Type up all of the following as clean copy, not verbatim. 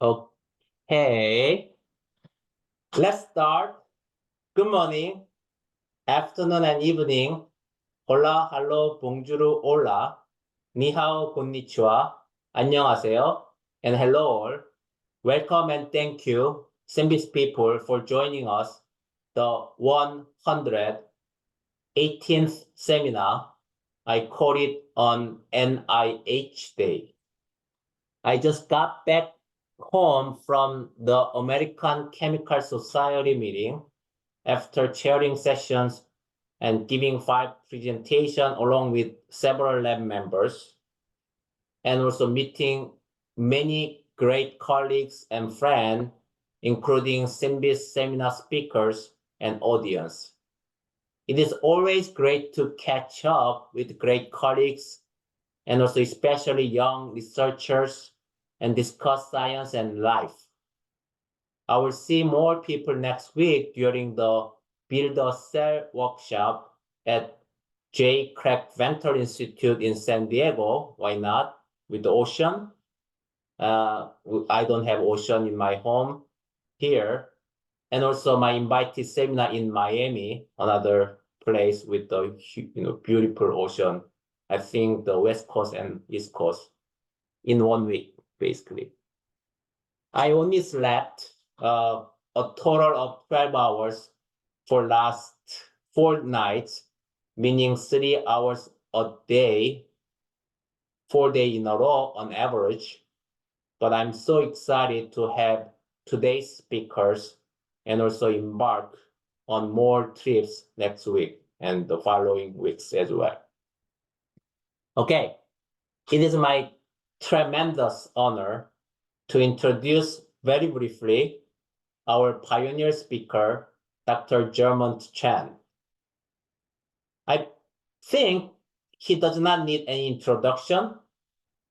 Okay, let's start. Good morning, afternoon, and evening. Hola, hello, bonjour, hola. Ni hao, konnichiwa. 안녕하세요, and hello all. Welcome and thank you, SynBYSS people, for joining us, the 118th seminar. I call it on NIH Day. I just got back home from the American Chemical Society meeting after chairing sessions and giving 5 presentations along with several lab members, and also meeting many great colleagues and friends, including SynBYSS seminar speakers and audience. It is always great to catch up with great colleagues and also especially young researchers and discuss science and life. I will see more people next week during the Build a Cell workshop at J. Craig Venter Institute in San Diego. Why not? With the ocean. I don't have ocean in my home here. And also my invited seminar in Miami, another place with the beautiful ocean. I think the West Coast and East Coast in 1 week, basically. I only slept a total of 12 hours for last 4 nights, meaning 3 hours a day, 4 days in a row on average. But I'm so excited to have today's speakers and also embark on more trips next week and the following weeks as well. Okay, it is my tremendous honor to introduce very briefly our pioneer speaker, Dr. Jermont Chen. I think he does not need any introduction,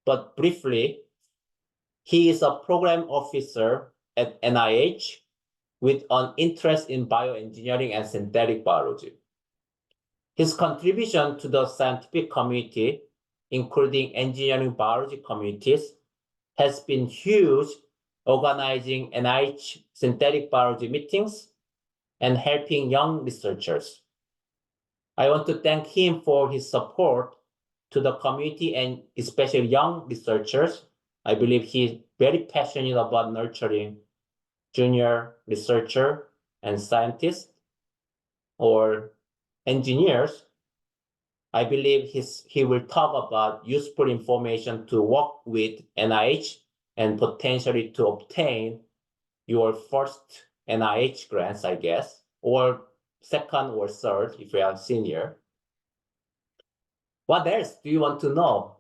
but briefly, he is a program officer at NIH with an interest in bioengineering and synthetic biology. His contribution to the scientific community, including engineering biology communities, has been huge, organizing NIH synthetic biology meetings and helping young researchers. I want to thank him for his support to the community and especially young researchers. I believe he's very passionate about nurturing junior researcher and scientists or engineers. I believe he will talk about useful information to work with NIH and potentially to obtain your first NIH grants, I guess, or second or third if you are senior. What else do you want to know?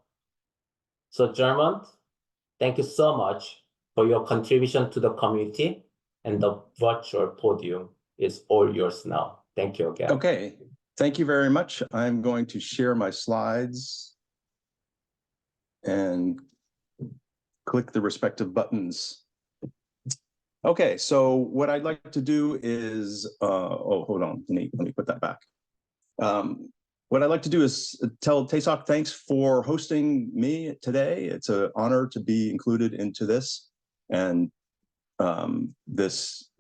So Jermont, thank you so much for your contribution to the community, and the virtual podium is all yours now. Thank you again. Okay, thank you very much. I'm going to share my slides and click the respective buttons. Okay, so what I'd like to do is, hold on, let me put that back. What I'd like to do is tell Taesok thanks for hosting me today. It's an honor to be included into this and this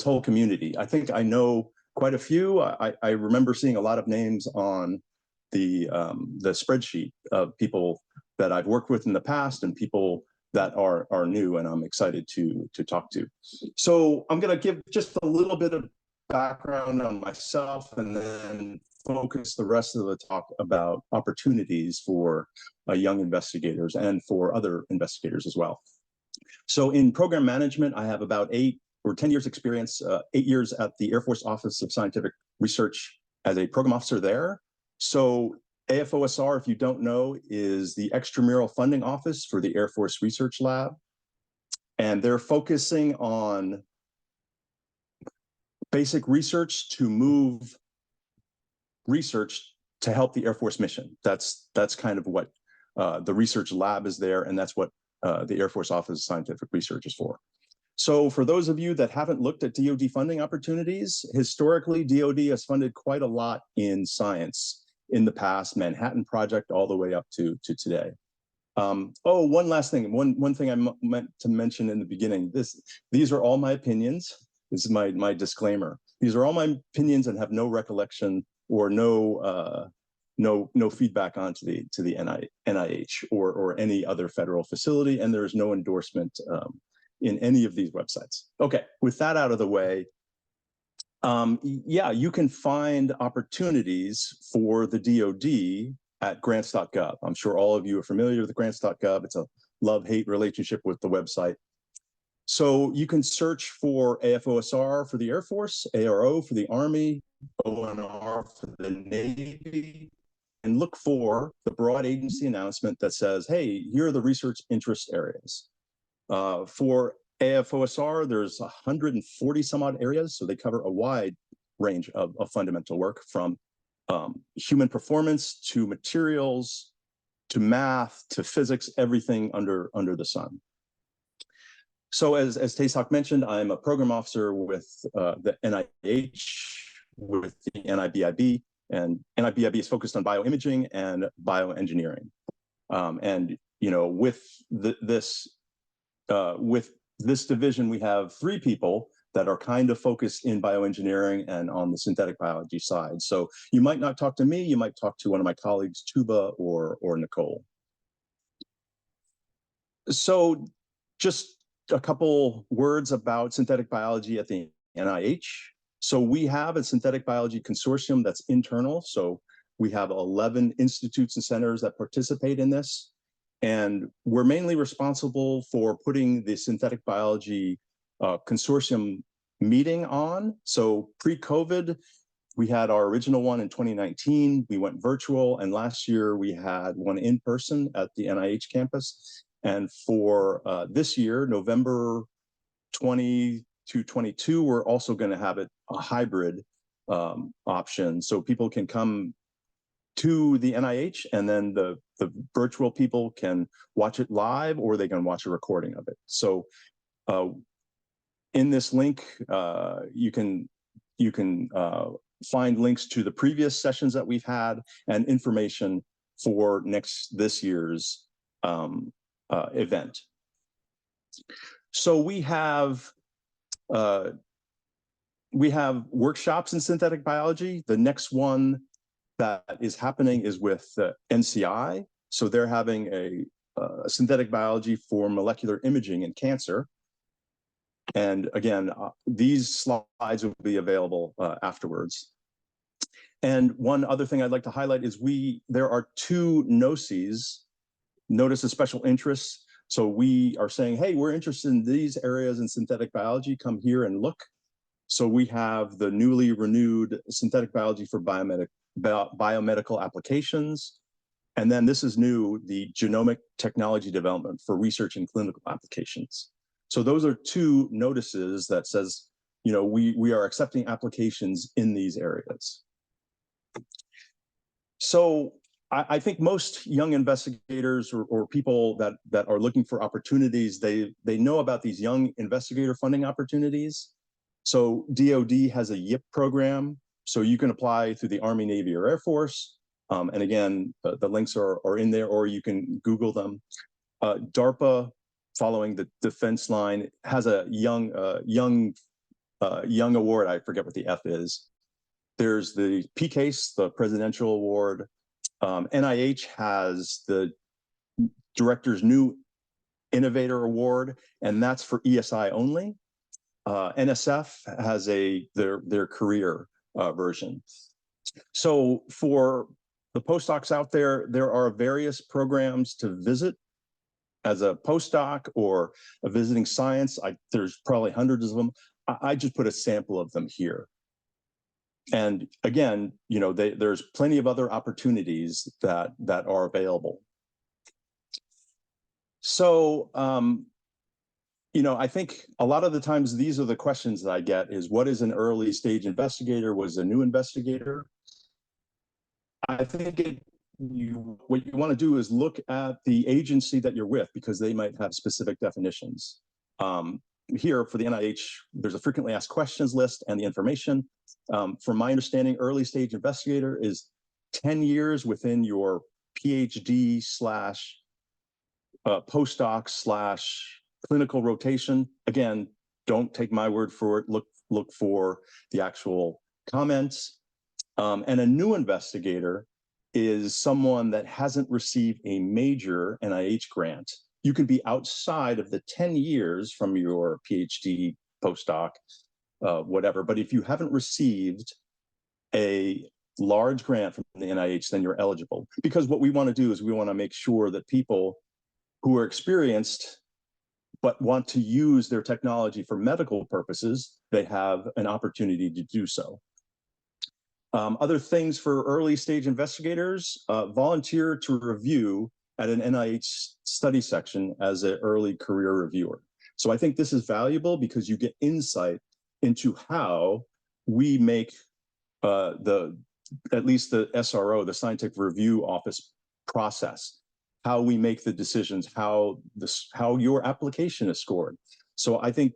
whole community. I think I know quite a few. I remember seeing a lot of names on the spreadsheet of people that I've worked with in the past and people that are new, and I'm excited to talk to. So I'm going to give just a little bit of background on myself and then focus the rest of the talk about opportunities for young investigators and for other investigators as well. So in program management, I have about 8 or 10 years experience, 8 years at the Air Force Office of Scientific Research as a program officer there. So AFOSR, if you don't know, is the extramural funding office for the Air Force Research Lab. And they're focusing on basic research to move research to help the Air Force mission. That's kind of what the research lab is there, and that's what the Air Force Office of Scientific Research is for. So for those of you that haven't looked at DoD funding opportunities, historically, DoD has funded quite a lot in science in the past, Manhattan Project all the way up to today. Oh, one last thing. One thing I meant to mention in the beginning. These are all my opinions. This is my disclaimer. These are all my opinions and have no recollection or no feedback onto the NIH or any other federal facility, and there is no endorsement in any of these websites. Okay, with that out of the way, yeah, you can find opportunities for the DoD at grants.gov. I'm sure all of you are familiar with grants.gov. It's a love-hate relationship with the website. So you can search for AFOSR for the Air Force, ARO for the Army, ONR for the Navy, and look for the broad agency announcement that says, hey, here are the research interest areas. For AFOSR, there's 140 some odd areas, so they cover a wide range of fundamental work, from human performance to materials to math to physics, everything under the sun. So as Tae-Sok mentioned, I'm a program officer with the NIH, with the NIBIB, and NIBIB is focused on bioimaging and bioengineering. And you know, with this division, we have 3 people that are kind of focused in bioengineering and on the synthetic biology side. So you might not talk to me, you might talk to one of my colleagues, Tuba or Nicole. So just a couple words about synthetic biology at the NIH. So we have a synthetic biology consortium that's internal. So we have 11 institutes and centers that participate in this. And we're mainly responsible for putting the synthetic biology consortium meeting on. So pre-COVID, we had our original one in 2019. We went virtual, and last year we had one in person at the NIH campus. And for this year, November 20 to 22, we're also going to have it a hybrid option, so people can come to the NIH, and then the virtual people can watch it live, or they can watch a recording of it. So in this link, you can find links to the previous sessions that we've had and information for this year's event. So we have workshops in synthetic biology. The next one that is happening is with NCI. So they're having a synthetic biology for molecular imaging in cancer. And again, these slides will be available afterwards. And one other thing I'd like to highlight is there are 2 NOCs, Notice of Special Interest. So we are saying, hey, we're interested in these areas in synthetic biology, come here and look. So we have the newly renewed synthetic biology for biomedical applications. And then this is new, the genomic technology development for research and clinical applications. So those are 2 notices that says, you know, we are accepting applications in these areas. So I think most young investigators or people that are looking for opportunities, they know about these young investigator funding opportunities. So DoD has a YIP program, so you can apply through the Army, Navy, or Air Force. And again, the links are in there, or you can Google them. DARPA, following the defense line, has a young award. I forget what the F is. There's the PCASE, the Presidential Award. NIH has the Director's New Innovator Award, and that's for ESI only. NSF has their career version. So for the postdocs out there, there are various programs to visit as a postdoc or a visiting science. There's probably hundreds of them. I just put a sample of them here. And again, you know, there's plenty of other opportunities that are available. So, you know, I think a lot of the times these are the questions that I get is, what is an early stage investigator? What is a new investigator? I think what you want to do is look at the agency that you're with, because they might have specific definitions. Here for the NIH, there's a frequently asked questions list and the information. From my understanding, early stage investigator is 10 years within your PhD postdoc / clinical rotation. Again, don't take my word for it. Look for the actual comments. And a new investigator is someone that hasn't received a major NIH grant. You can be outside of the 10 years from your PhD, postdoc, whatever. But if you haven't received a large grant from the NIH, then you're eligible. Because what we want to do is we want to make sure that people who are experienced but want to use their technology for medical purposes, they have an opportunity to do so. Other things for early stage investigators, volunteer to review at an NIH study section as an early career reviewer. So I think this is valuable because you get insight into how we make at least the SRO, the Scientific Review Office process, how we make the decisions, how your application is scored. So I think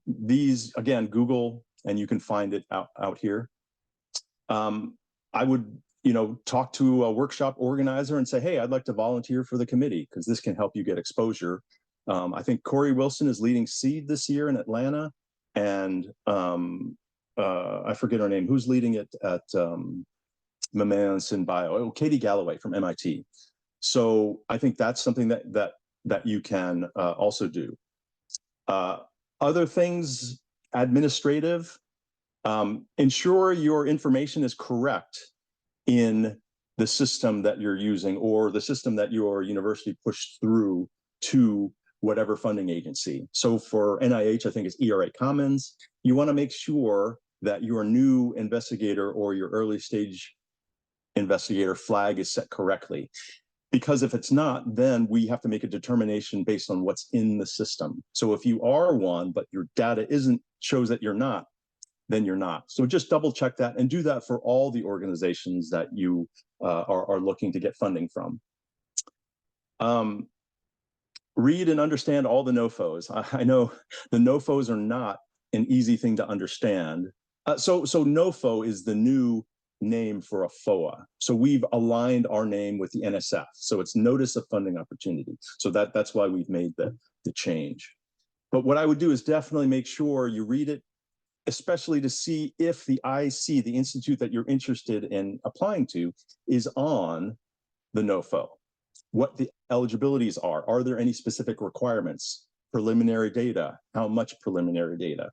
these, again, Google, and you can find it out here. I would, talk to a workshop organizer and say, hey, I'd like to volunteer for the committee because this can help you get exposure. I think Corey Wilson is leading SEED this year in Atlanta, and I forget her name. Who's leading it at Maman SynBYSS? Oh, Katie Galloway from MIT. So I think that's something that you can also do. Other things, administrative. Ensure your information is correct in the system that you're using or the system that your university pushed through to whatever funding agency. So for NIH, I think it's ERA Commons. You want to make sure that your new investigator or your early stage investigator flag is set correctly. Because if it's not, then we have to make a determination based on what's in the system. So if you are one, but your data shows that you're not, then you're not. So just double check that and do that for all the organizations that you are looking to get funding from. Read and understand all the NOFOs. I know the NOFOs are not an easy thing to understand. So NOFO is the new name for a FOA. So we've aligned our name with the NSF. So it's Notice of Funding Opportunity. So that's why we've made the change. But what I would do is definitely make sure you read it, especially to see if the IC, the institute that you're interested in applying to, is on the NOFO, what the eligibilities are. Are there any specific requirements? Preliminary data, how much preliminary data?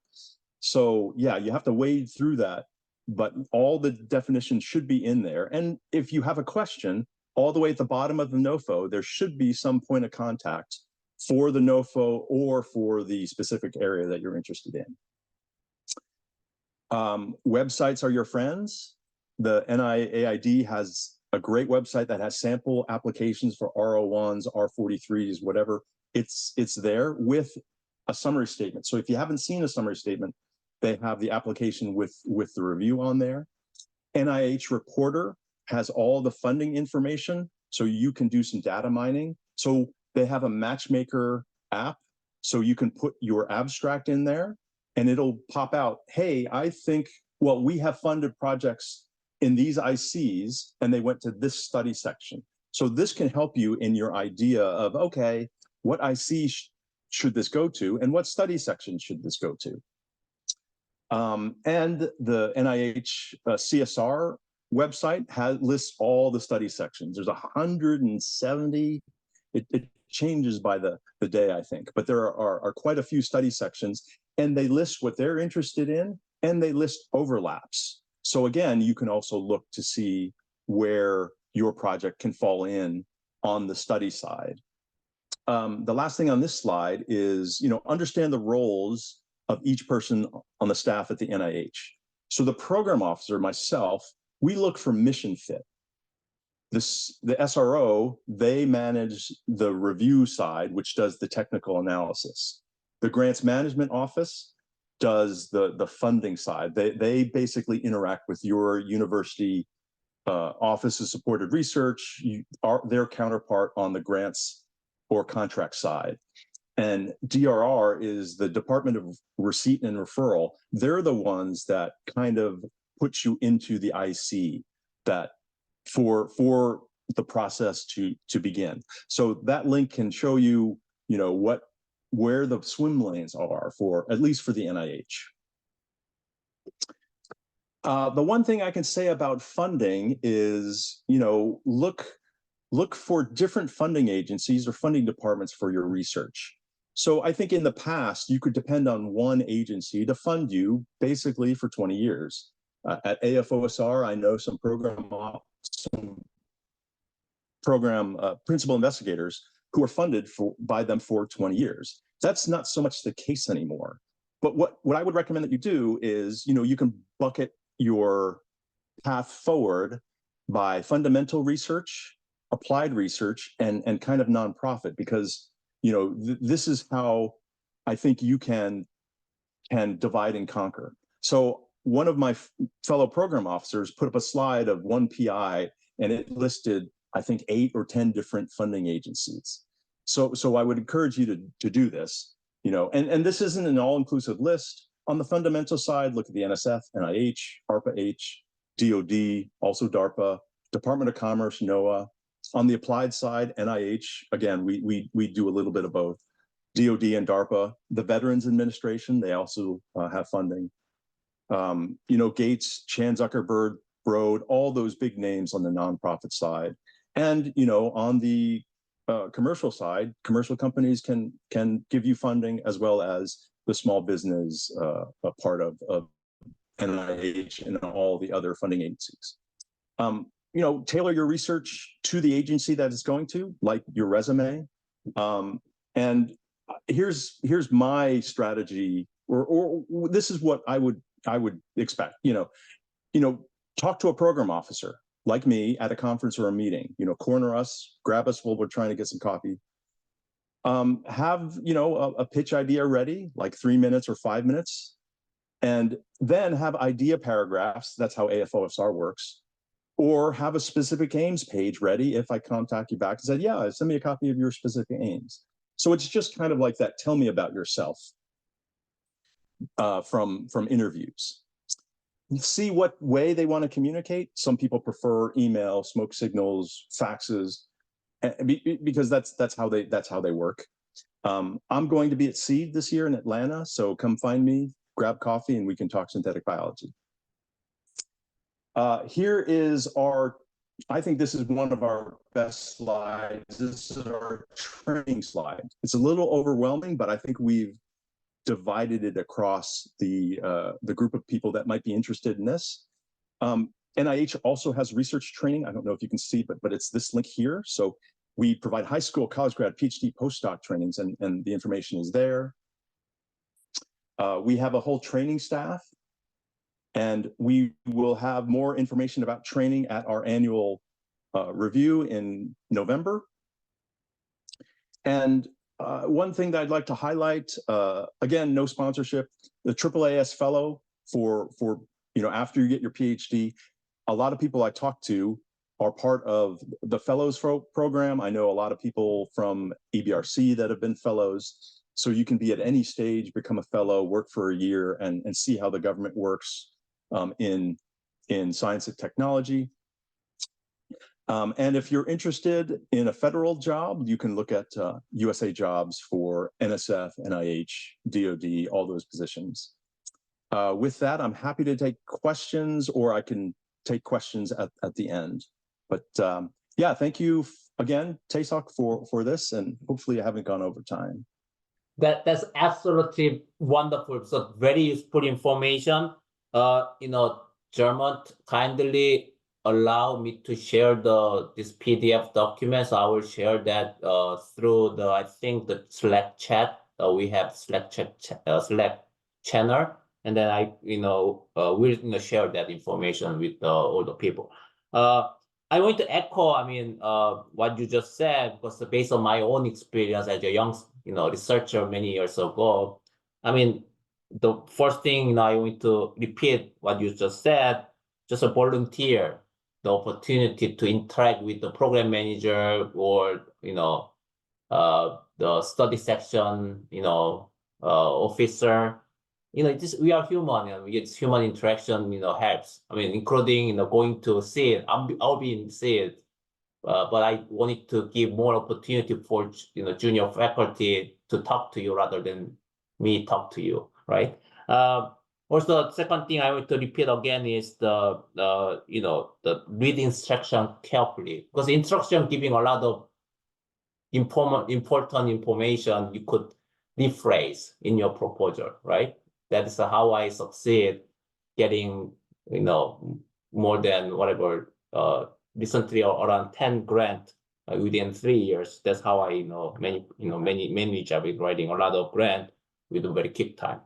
So yeah, you have to wade through that, but all the definitions should be in there. And if you have a question, all the way at the bottom of the NOFO, there should be some point of contact for the NOFO or for the specific area that you're interested in. Websites are your friends. The NIAID has a great website that has sample applications for R01s, R43s, whatever. It's there with a summary statement. So if you haven't seen a summary statement, they have the application with the review on there. NIH Reporter has all the funding information, so you can do some data mining. So they have a matchmaker app, so you can put your abstract in there and it'll pop out, hey, I think, well, we have funded projects in these ICs and they went to this study section. So this can help you in your idea of, okay, what IC should this go to and what study section should this go to? And the NIH CSR website lists all the study sections. There's 170. It changes by the day, I think, but there are quite a few study sections, and they list what they're interested in, and they list overlaps. So again, you can also look to see where your project can fall in on the study side. The last thing on this slide is, understand the roles of each person on the staff at the NIH. So the program officer, myself, we look for mission fit. The SRO, they manage the review side, which does the technical analysis. The grants management office does the funding side. They basically interact with your university Office of Supported Research, their counterpart on the grants or contract side. And DRR is the Department of Receipt and Referral. They're the ones that kind of put you into the IC that for the process to begin. So that link can show you, where the swim lanes are for, at least for the NIH. The one thing I can say about funding is, look for different funding agencies or funding departments for your research. So I think in the past, you could depend on one agency to fund you basically for 20 years. At AFOSR, I know some program principal investigators who are funded by them for 20 years. That's not so much the case anymore. But what I would recommend that you do is, you can bucket your path forward by fundamental research, applied research, and kind of nonprofit, because this is how I think you can divide and conquer. So one of my fellow program officers put up a slide of one PI, and it listed, I think, 8 or 10 different funding agencies. So I would encourage you to do this, and this isn't an all-inclusive list. On the fundamental side, look at the NSF, NIH, ARPA-H, DoD, also DARPA, Department of Commerce, NOAA. On the applied side, NIH, again, we do a little bit of both. DoD and DARPA, the Veterans Administration, they also have funding. Gates, Chan, Zuckerberg, Broad, all those big names on the nonprofit side. And, on the commercial side, commercial companies can give you funding, as well as the small business part of NIH and all the other funding agencies. Tailor your research to the agency that it's going to, like your resume. And here's my strategy, or this is what I would expect. Talk to a program officer like me at a conference or a meeting. Corner us, grab us while we're trying to get some coffee. Have a pitch idea ready, like 3 minutes or 5 minutes, and then have idea paragraphs. That's how AFOSR works. Or have a specific aims page ready if I contact you back and said, yeah, send me a copy of your specific aims. So it's just kind of like that, tell me about yourself from interviews. See what way they want to communicate. Some people prefer email, smoke signals, faxes, because that's how they work. I'm going to be at SEED this year in Atlanta, so come find me, grab coffee, and we can talk synthetic biology. Here is I think this is one of our best slides. This is our training slide. It's a little overwhelming, but I think we've divided it across the group of people that might be interested in this. NIH also has research training. I don't know if you can see, but it's this link here. So we provide high school, college grad, PhD, postdoc trainings, and the information is there. We have a whole training staff, and we will have more information about training at our annual review in November. And one thing that I'd like to highlight, again, no sponsorship, the AAAS fellow for after you get your PhD, a lot of people I talk to are part of the fellows program. I know a lot of people from EBRC that have been fellows. So you can be at any stage, become a fellow, work for a year, and see how the government works in science and technology. And if you're interested in a federal job, you can look at USA Jobs for NSF, NIH, DoD, all those positions. With that, I'm happy to take questions, or I can take questions at the end. But yeah, thank you again, Taesok, for this, and hopefully I haven't gone over time. That's absolutely wonderful. So very useful information. Jermont, kindly allow me to share this PDF document. So I will share that through I think the Slack chat. We have Slack channel, and then I will share that information with all the people. I want to echo, what you just said, because based on my own experience as a young, researcher many years ago, the first thing, I want to repeat what you just said, just a volunteer, the opportunity to interact with the program manager or, the study section, officer. We are human, it's human interaction, helps. Including, going to SEED. I'll be in SEED but I wanted to give more opportunity for junior faculty to talk to you rather than me talk to you, right? Also, the second thing I want to repeat again is the read instruction carefully, because instruction giving a lot of important information you could rephrase in your proposal, right? That is how I succeed getting more than whatever recently around 10 grant within 3 years. That's how I many job with writing a lot of grant with a very quick time.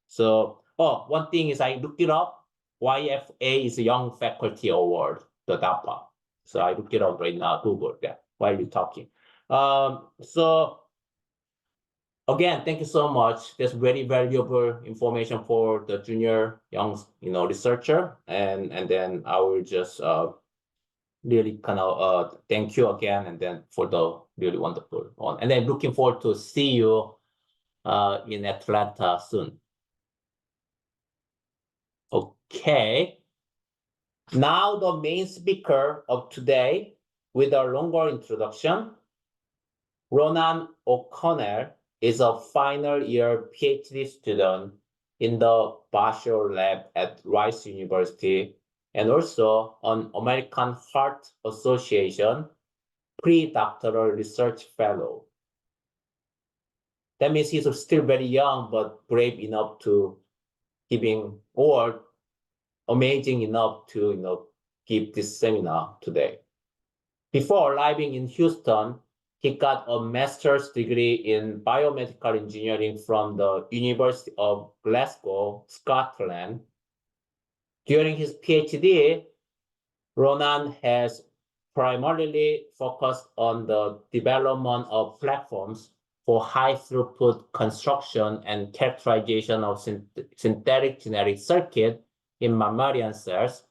So one thing is I looked it up. YFA is a Young Faculty Award, the DAPA. So I looked it up right now, Google that while you're talking. So again, thank you so much. That's very valuable information for the junior young researcher, and then I will just really kind of thank you again, and then for the really wonderful one, and then looking forward to see you in Atlanta soon. Okay, now the main speaker of today with a longer introduction. Ronan O'Connell is a final year PhD student in the Bashor lab at Rice University and also an American Heart Association pre-doctoral research fellow. That means he's still very young, but brave enough to giving, or amazing enough to give this seminar today. Before arriving in Houston, he got a master's degree in biomedical engineering from the University of Glasgow, Scotland. During his PhD, Ronan has primarily focused on the development of platforms for high-throughput construction and characterization of synthetic genetic circuit in mammalian cells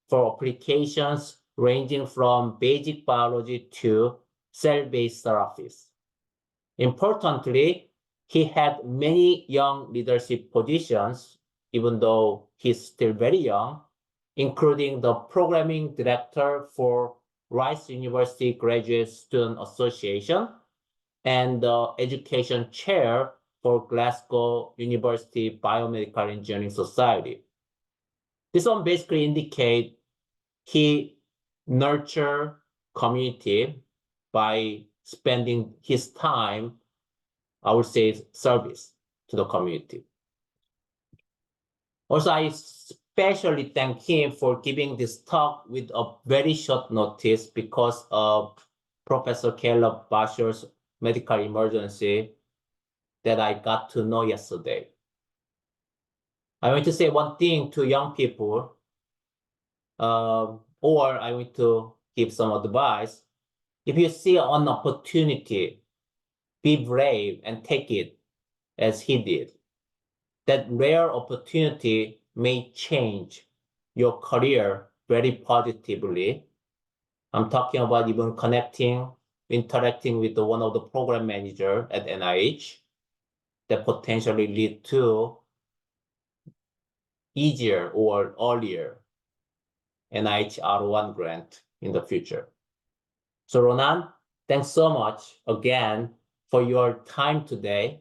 for applications ranging from basic biology to cell-based therapies. Importantly, he had many young leadership positions, even though he's still very young, including the programming director for Rice University Graduate Student Association and the education chair for Glasgow University Biomedical Engineering Society. This one basically indicates he nurtured community by spending his time, I would say, service to the community. Also, I especially thank him for giving this talk with a very short notice because of Professor Caleb Bashor's medical emergency that I got to know yesterday. I want to say one thing to young people, or I want to give some advice. If you see an opportunity, be brave and take it as he did. That rare opportunity may change your career very positively. I'm talking about even interacting with one of the program manager at NIH that potentially lead to easier or earlier NIH R1 grant in the future. So Ronan, thanks so much again for your time today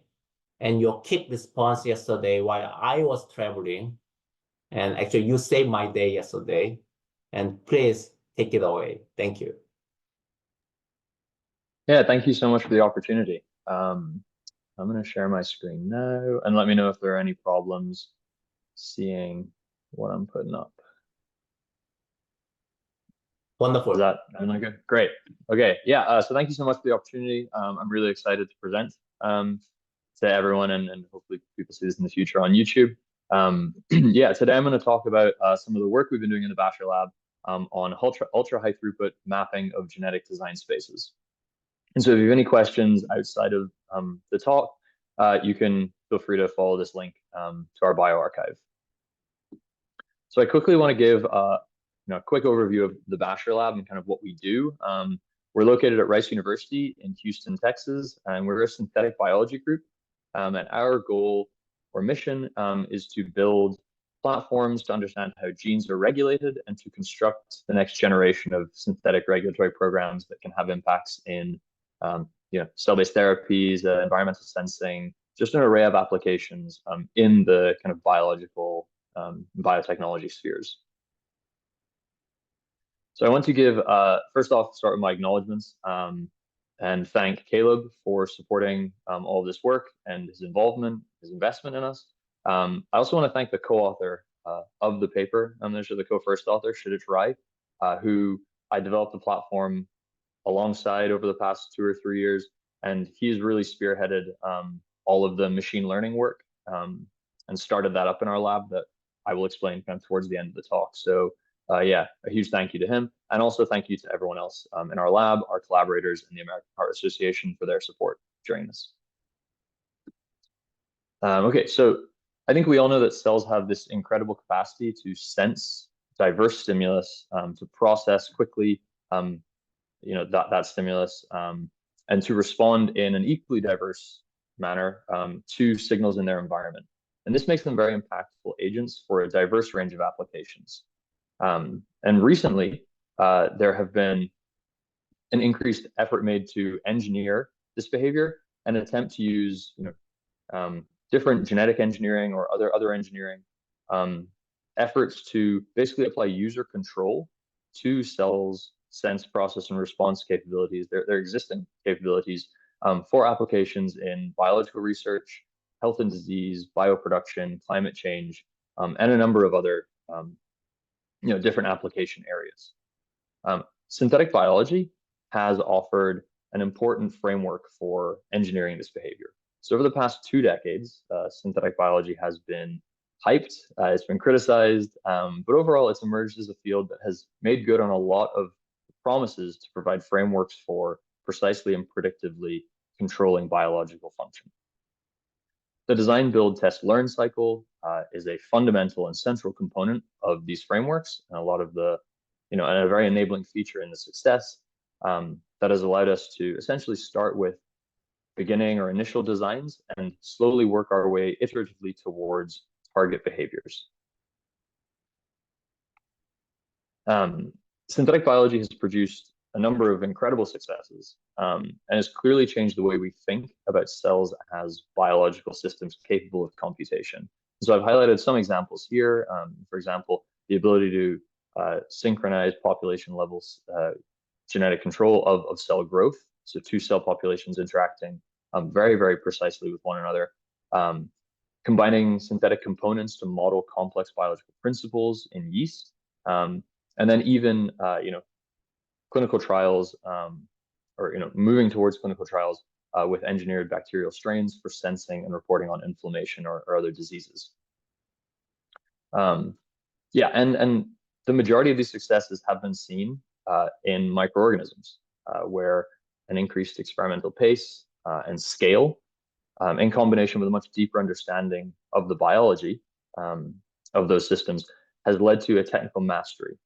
and your quick response yesterday while I was traveling. And actually you saved my day yesterday. And please take it away. Thank you. Yeah, thank you so much for the opportunity. I'm going to share my screen now and let me know if there are any problems seeing what I'm putting up. Wonderful. Is that good? Great. Okay. Yeah. So thank you so much for the opportunity. I'm really excited to present to everyone, and hopefully people see this in the future on YouTube. Yeah. Today I'm going to talk about some of the work we've been doing in the Bashor lab on ultra high throughput mapping of genetic design spaces. And so if you have any questions outside of the talk, you can feel free to follow this link to our bioarchive. So I quickly want to give a quick overview of the Bashor lab and kind of what we do. We're located at Rice University in Houston, Texas, and we're a synthetic biology group. And our goal or mission is to build platforms to understand how genes are regulated and to construct the next generation of synthetic regulatory programs that can have impacts in cell-based therapies, environmental sensing, just an array of applications in the kind of biological biotechnology spheres. So I want to give, first off, start with my acknowledgements and thank Caleb for supporting all of this work and his involvement, his investment in us. I also want to thank the co-author of the paper, I'm not sure the co-first author, Kshitij Rai, who I developed the platform alongside over the past 2 or 3 years, and he's really spearheaded all of the machine learning work and started that up in our lab that I will explain kind of towards the end of the talk. So yeah, a huge thank you to him, and also thank you to everyone else in our lab, our collaborators, and the American Heart Association for their support during this. Okay, so I think we all know that cells have this incredible capacity to sense diverse stimulus, to process quickly that stimulus, and to respond in an equally diverse manner to signals in their environment. And this makes them very impactful agents for a diverse range of applications. And recently, there have been an increased effort made to engineer this behavior and attempt to use different genetic engineering or other engineering efforts to basically apply user control to cells' sense, process, and response capabilities, their existing capabilities for applications in biological research, health and disease, bioproduction, climate change, and a number of other different application areas. Synthetic biology has offered an important framework for engineering this behavior. So over the past 2 decades, synthetic biology has been hyped, it's been criticized, but overall it's emerged as a field that has made good on a lot of promises to provide frameworks for precisely and predictively controlling biological function. The design, build, test, learn cycle is a fundamental and central component of these frameworks, and a lot of the, and a very enabling feature in the success that has allowed us to essentially start with beginning or initial designs and slowly work our way iteratively towards target behaviors. Synthetic biology has produced a number of incredible successes and has clearly changed the way we think about cells as biological systems capable of computation. So I've highlighted some examples here. For example, the ability to synchronize population levels, genetic control of cell growth. So 2 cell populations interacting very, very precisely with one another. Combining synthetic components to model complex biological principles in yeast. And then even, clinical trials, or moving towards clinical trials with engineered bacterial strains for sensing and reporting on inflammation or other diseases. Yeah, and the majority of these successes have been seen in microorganisms, where an increased experimental pace and scale, in combination with a much deeper understanding of the biology of those systems, has led to a technical mastery.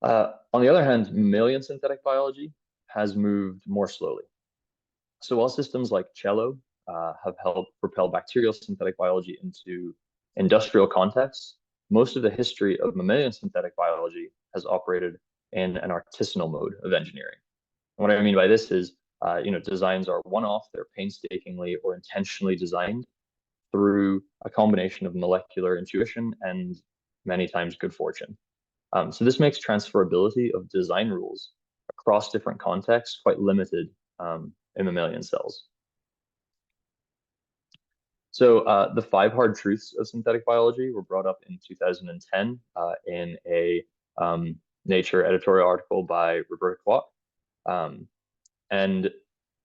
On the other hand, mammalian synthetic biology has moved more slowly. So while systems like Cello have helped propel bacterial synthetic biology into industrial contexts, most of the history of mammalian synthetic biology has operated in an artisanal mode of engineering. And what I mean by this is, designs are one-off, they're painstakingly or intentionally designed through a combination of molecular intuition and many times good fortune. So this makes transferability of design rules across different contexts quite limited in mammalian cells. So the 5 hard truths of synthetic biology were brought up in 2010 in a Nature editorial article by Roberta Kwok. And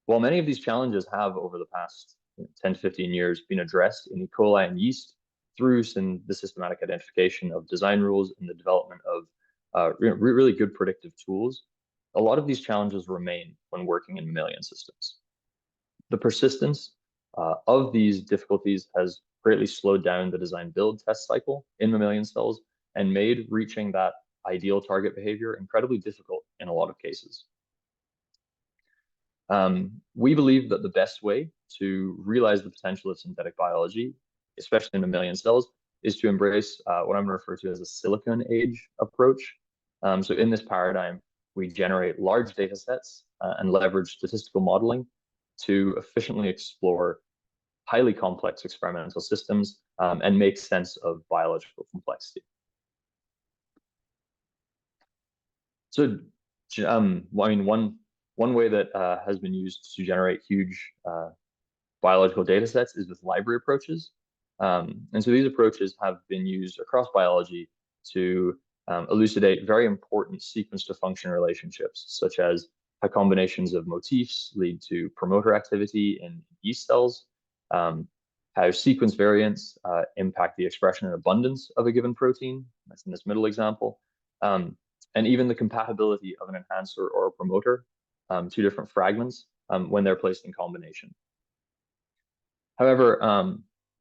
while many of these challenges have over the past 10 to 15 years been addressed in E. coli and yeast through the systematic identification of design rules and the development of really good predictive tools, a lot of these challenges remain when working in mammalian systems. The persistence of these difficulties has greatly slowed down the design build test cycle in mammalian cells and made reaching that ideal target behavior incredibly difficult in a lot of cases. We believe that the best way to realize the potential of synthetic biology especially in 1 million cells, is to embrace what I'm going to refer to as a silicon age approach. So in this paradigm, we generate large data sets and leverage statistical modeling to efficiently explore highly complex experimental systems and make sense of biological complexity. So, I mean, one way that has been used to generate huge biological data sets is with library approaches. And so these approaches have been used across biology to elucidate very important sequence to function relationships, such as how combinations of motifs lead to promoter activity in yeast cells, how sequence variants impact the expression and abundance of a given protein, that's in this middle example, and even the compatibility of an enhancer or a promoter, two different fragments, when they're placed in combination. However,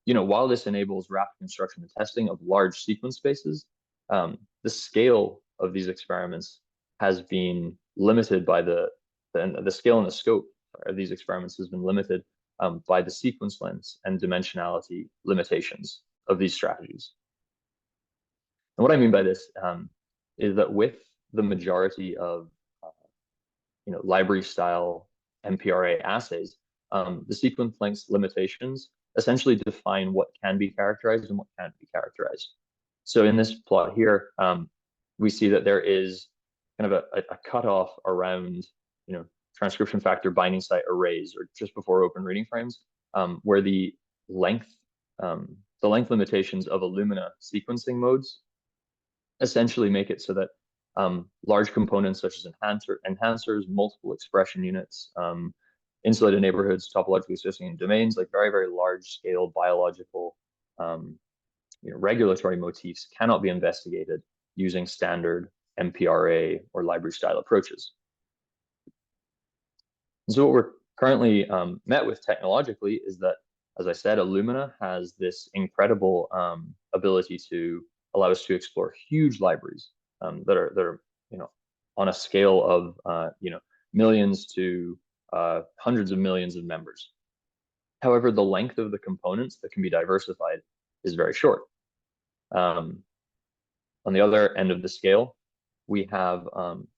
while this enables rapid construction and testing of large sequence spaces, the scale of these experiments has been limited by the scale and the scope of these experiments has been limited by the sequence lengths and dimensionality limitations of these strategies. And what I mean by this is that with the majority of library style MPRA assays, the sequence length limitations essentially define what can be characterized and what can't be characterized. So in this plot here, we see that there is kind of a cutoff around transcription factor binding site arrays, or just before open reading frames, where the length limitations of Illumina sequencing modes essentially make it so that large components such as enhancers, multiple expression units, insulated neighborhoods, topologically associated domains, like very, very large scale biological regulatory motifs cannot be investigated using standard MPRA or library style approaches. And so what we're currently met with technologically is that, as I said, Illumina has this incredible ability to allow us to explore huge libraries that are on a scale of millions to hundreds of millions of members. However, the length of the components that can be diversified is very short. On the other end of the scale, we have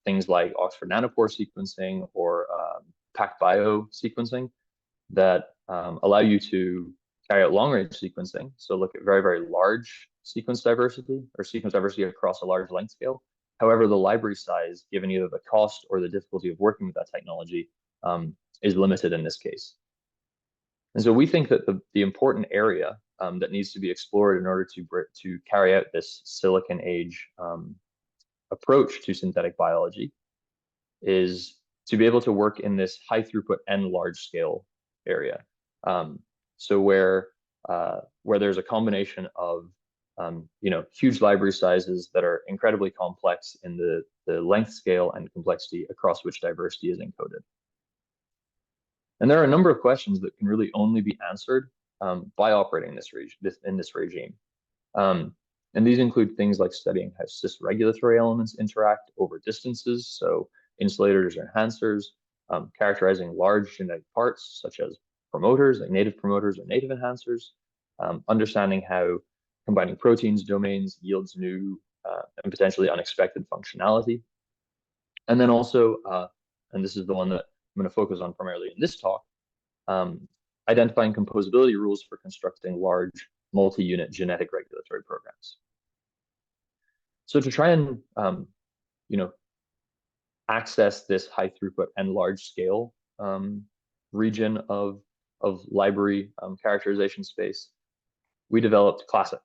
things like Oxford nanopore sequencing or PacBio sequencing that allow you to carry out long-range sequencing, so look at very, very large sequence diversity or sequence diversity across a large length scale. However, the library size, given either the cost or the difficulty of working with that technology, is limited in this case. And so we think that the important area that needs to be explored in order to carry out this silicon age approach to synthetic biology is to be able to work in this high throughput and large scale area. So where there's a combination of huge library sizes that are incredibly complex in the length scale and complexity across which diversity is encoded. And there are a number of questions that can really only be answered by operating in this regime. And these include things like studying how cis regulatory elements interact over distances, so insulators or enhancers, characterizing large genetic parts such as promoters, like native promoters or native enhancers, understanding how combining proteins domains yields new and potentially unexpected functionality. And then also, and this is the one that I'm going to focus on primarily in this talk, identifying composability rules for constructing large multi-unit genetic regulatory programs. So to try and access this high throughput and large scale region of library characterization space, we developed CLASSIC.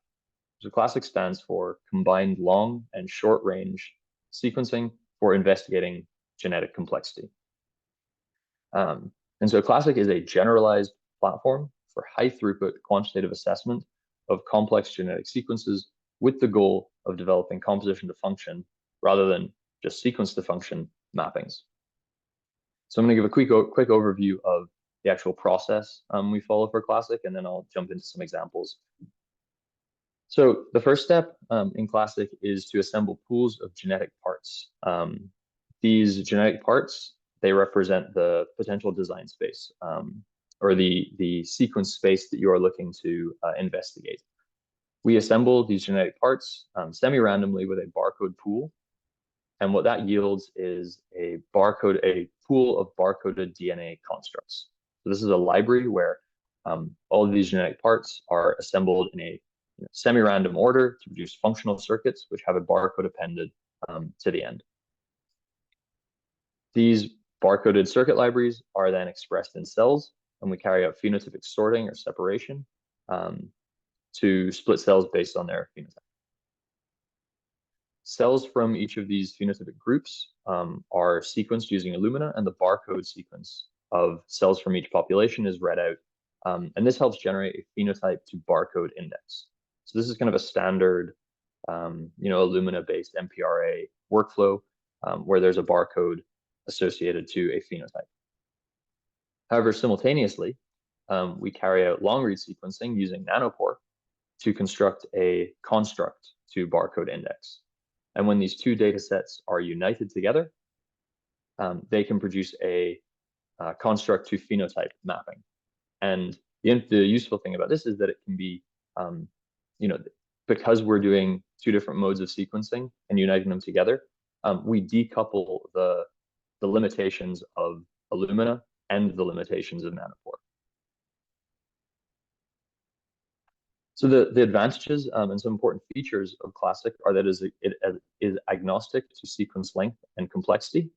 So CLASSIC stands for Combined Long and Short Range Sequencing for Investigating Genetic Complexity. And so CLASSIC is a generalized platform for high throughput quantitative assessment of complex genetic sequences with the goal of developing composition to function rather than just sequence to function mappings. So I'm going to give a quick overview of the actual process we follow for CLASSIC, and then I'll jump into some examples. So the first step in CLASSIC is to assemble pools of genetic parts. These genetic parts, they represent the potential design space or the sequence space that you are looking to investigate. We assemble these genetic parts semi-randomly with a barcode pool. And what that yields is a pool of barcoded DNA constructs. So this is a library where all of these genetic parts are assembled in a semi-random order to produce functional circuits, which have a barcode appended to the end. These barcoded circuit libraries are then expressed in cells, and we carry out phenotypic sorting or separation to split cells based on their phenotype. Cells from each of these phenotypic groups are sequenced using Illumina, and the barcode sequence of cells from each population is read out. And this helps generate a phenotype to barcode index. So this is kind of a standard, Illumina-based MPRA workflow where there's a barcode associated to a phenotype. However, simultaneously, we carry out long-read sequencing using nanopore to construct a construct to barcode index. And when these two data sets are united together, they can produce a construct to phenotype mapping. And the useful thing about this is that it can be, because we're doing two different modes of sequencing and uniting them together, we decouple the limitations of Illumina and the limitations of nanopore. So the advantages and some important features of Classic are that it is agnostic to sequence length and complexity.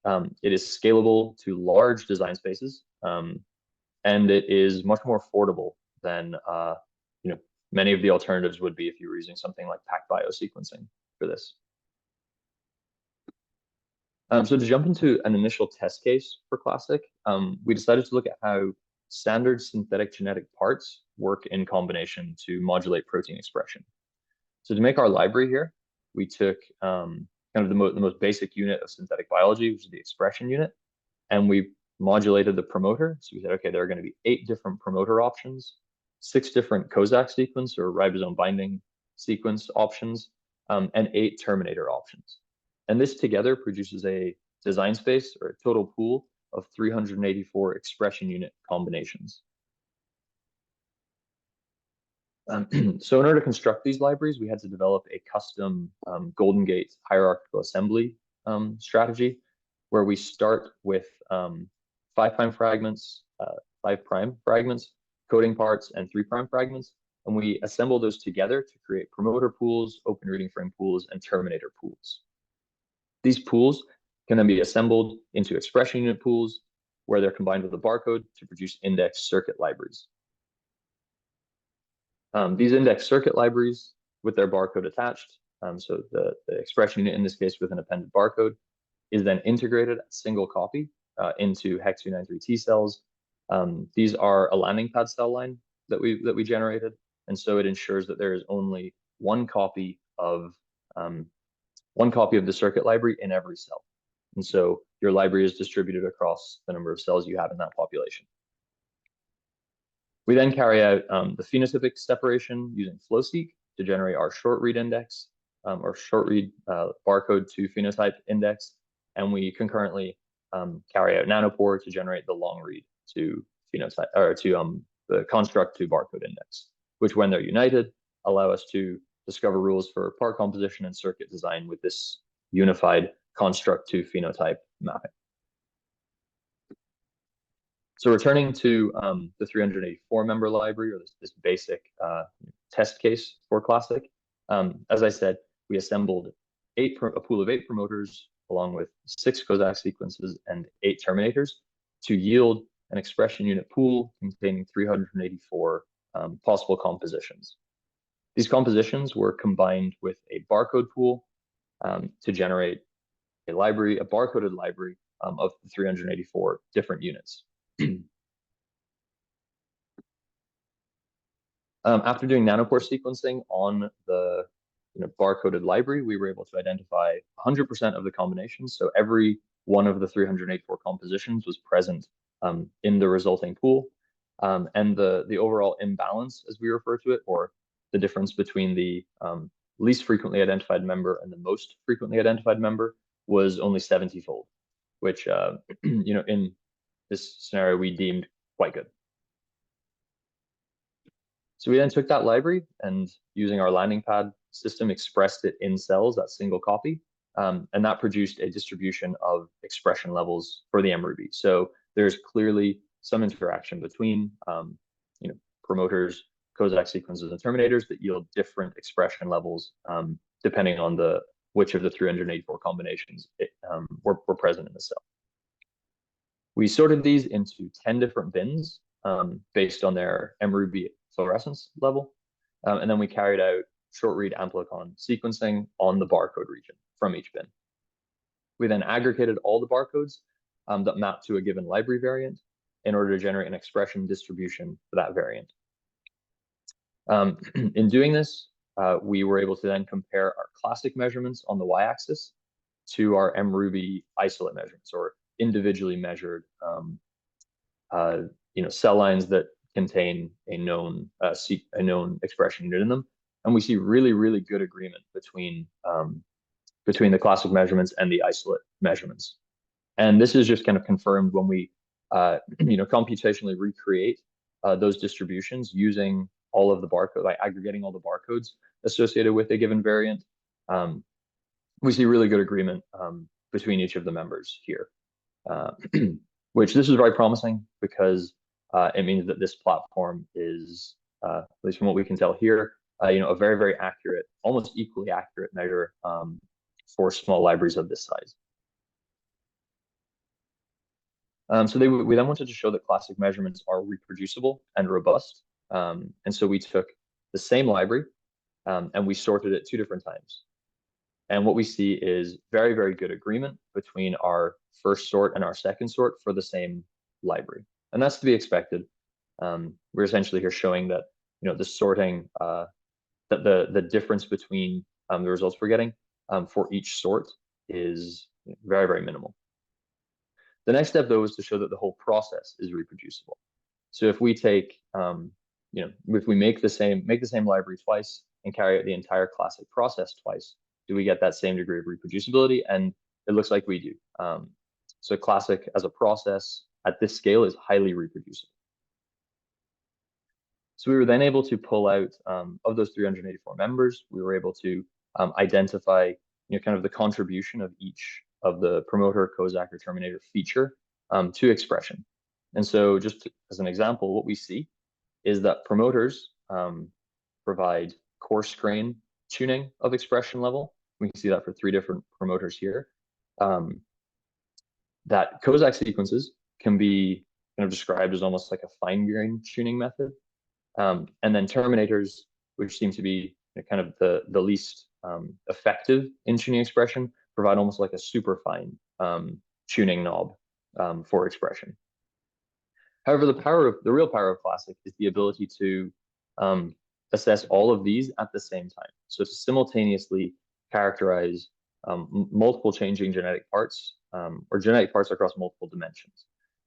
It is scalable to large design spaces, and it is much more affordable than many of the alternatives would be if you were using something like PacBio sequencing for this. So to jump into an initial test case for Classic, we decided to look at how standard synthetic genetic parts work in combination to modulate protein expression. So to make our library here, we took kind of the most basic unit of synthetic biology, which is the expression unit, and we modulated the promoter. So we said, okay, there are going to be 8 different promoter options, 6 different Kozak sequence or ribosome binding sequence options, and 8 terminator options. And this together produces a design space or a total pool of 384 expression unit combinations. So in order to construct these libraries, we had to develop a custom Golden Gate hierarchical assembly strategy, where we start with 5' fragments, 5' fragments, coding parts, and 3' fragments, and we assemble those together to create promoter pools, open reading frame pools, and terminator pools. These pools can then be assembled into expression unit pools, where they're combined with a barcode to produce index circuit libraries. These index circuit libraries with their barcode attached, so the expression unit in this case with an appended barcode, is then integrated at single copy into HEC293 T cells. These are a landing pad cell line that we generated, and so it ensures that there is only one copy of the circuit library in every cell. And so your library is distributed across the number of cells you have in that population. We then carry out the phenotypic separation using FlowSeq to generate our short read index or short read barcode to phenotype index. And we concurrently carry out nanopore to generate the long read to phenotype or to the construct to barcode index, which when they're united allow us to discover rules for part composition and circuit design with this unified construct to phenotype mapping. So returning to the 384 member library, or this basic test case for Classic, as I said, we assembled a pool of 8 promoters along with 6 Kozak sequences and 8 terminators to yield an expression unit pool containing 384 possible compositions. These compositions were combined with a barcode pool to generate a barcoded library of 384 different units. After doing nanopore sequencing on the barcoded library, we were able to identify 100% of the combinations. So every one of the 384 compositions was present in the resulting pool. And the overall imbalance, as we refer to it, or the difference between the least frequently identified member and the most frequently identified member, was only 70-fold, which in this scenario we deemed quite good. So we then took that library and using our landing pad system, expressed it in cells, that single copy, and that produced a distribution of expression levels for the mRuby. So there's clearly some interaction between promoters, Kozak sequences, and terminators that yield different expression levels depending on which of the 384 combinations were present in the cell. We sorted these into 10 different bins based on their mRuby fluorescence level, and then we carried out short read amplicon sequencing on the barcode region from each bin. We then aggregated all the barcodes that map to a given library variant in order to generate an expression distribution for that variant. In doing this, we were able to then compare our classic measurements on the y-axis to our mRuby isolate measurements, or individually measured cell lines that contain a known expression unit in them. And we see really, really good agreement between the classic measurements and the isolate measurements. And this is just kind of confirmed when we computationally recreate those distributions using all of the barcode, like aggregating all the barcodes associated with a given variant. We see really good agreement between each of the members here, which this is very promising because it means that this platform is, at least from what we can tell here, a very, very accurate, almost equally accurate measure for small libraries of this size. So we then wanted to show that classic measurements are reproducible and robust. And so we took the same library and we sorted it 2 different times. And what we see is very, very good agreement between our first sort and our second sort for the same library. And that's to be expected. We're essentially here showing that, the sorting, that the difference between the results we're getting for each sort is very, very minimal. The next step, though, is to show that the whole process is reproducible. So if we take, if we make the same library twice and carry out the entire classic process twice, do we get that same degree of reproducibility? And it looks like we do. So classic as a process at this scale is highly reproducible. So we were then able to pull out of those 384 members, we were able to identify kind of the contribution of each of the promoter, Kozak, or terminator feature to expression. And so just as an example, what we see is that promoters provide coarse grain tuning of expression level. We can see that for 3 different promoters here. That Kozak sequences can be kind of described as almost like a fine grain tuning method. And then terminators, which seem to be kind of the least effective in tuning expression, provide almost like a super fine tuning knob for expression. However, the real power of classic is the ability to assess all of these at the same time. So to simultaneously characterize multiple changing genetic parts or genetic parts across multiple dimensions.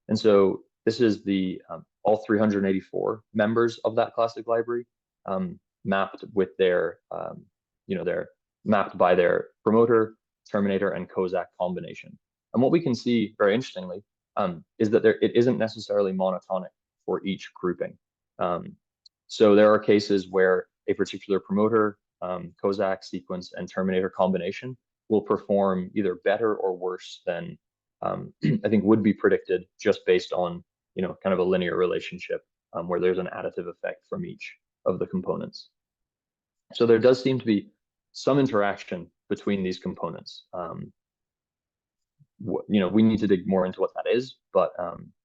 And so this is the all 384 members of that classic library mapped with their, they're mapped by their promoter, terminator, and Kozak combination. And what we can see, very interestingly, is that it isn't necessarily monotonic for each grouping. So there are cases where a particular promoter, Kozak sequence, and terminator combination will perform either better or worse than I think would be predicted just based on kind of a linear relationship where there's an additive effect from each of the components. So there does seem to be some interaction between these components. We need to dig more into what that is, but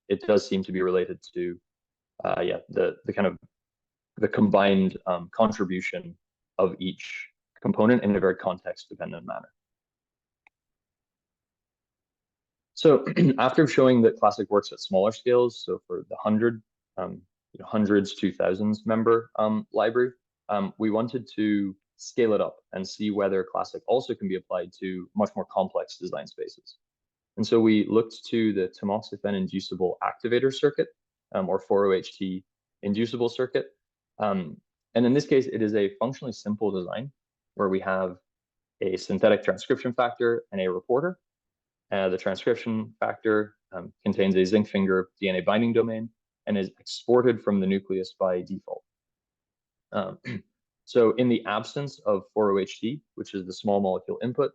it does seem to be related to the kind of the combined contribution of each component in a very context-dependent manner. So after showing that classic works at smaller scales, so for the hundreds to thousands member library, we wanted to scale it up and see whether classic also can be applied to much more complex design spaces. And so we looked to the tamoxifen inducible activator circuit, or 4-OHT inducible circuit. And in this case, it is a functionally simple design where we have a synthetic transcription factor and a reporter. The transcription factor contains a zinc finger DNA binding domain and is exported from the nucleus by default. So in the absence of 4-OHT, which is the small molecule input,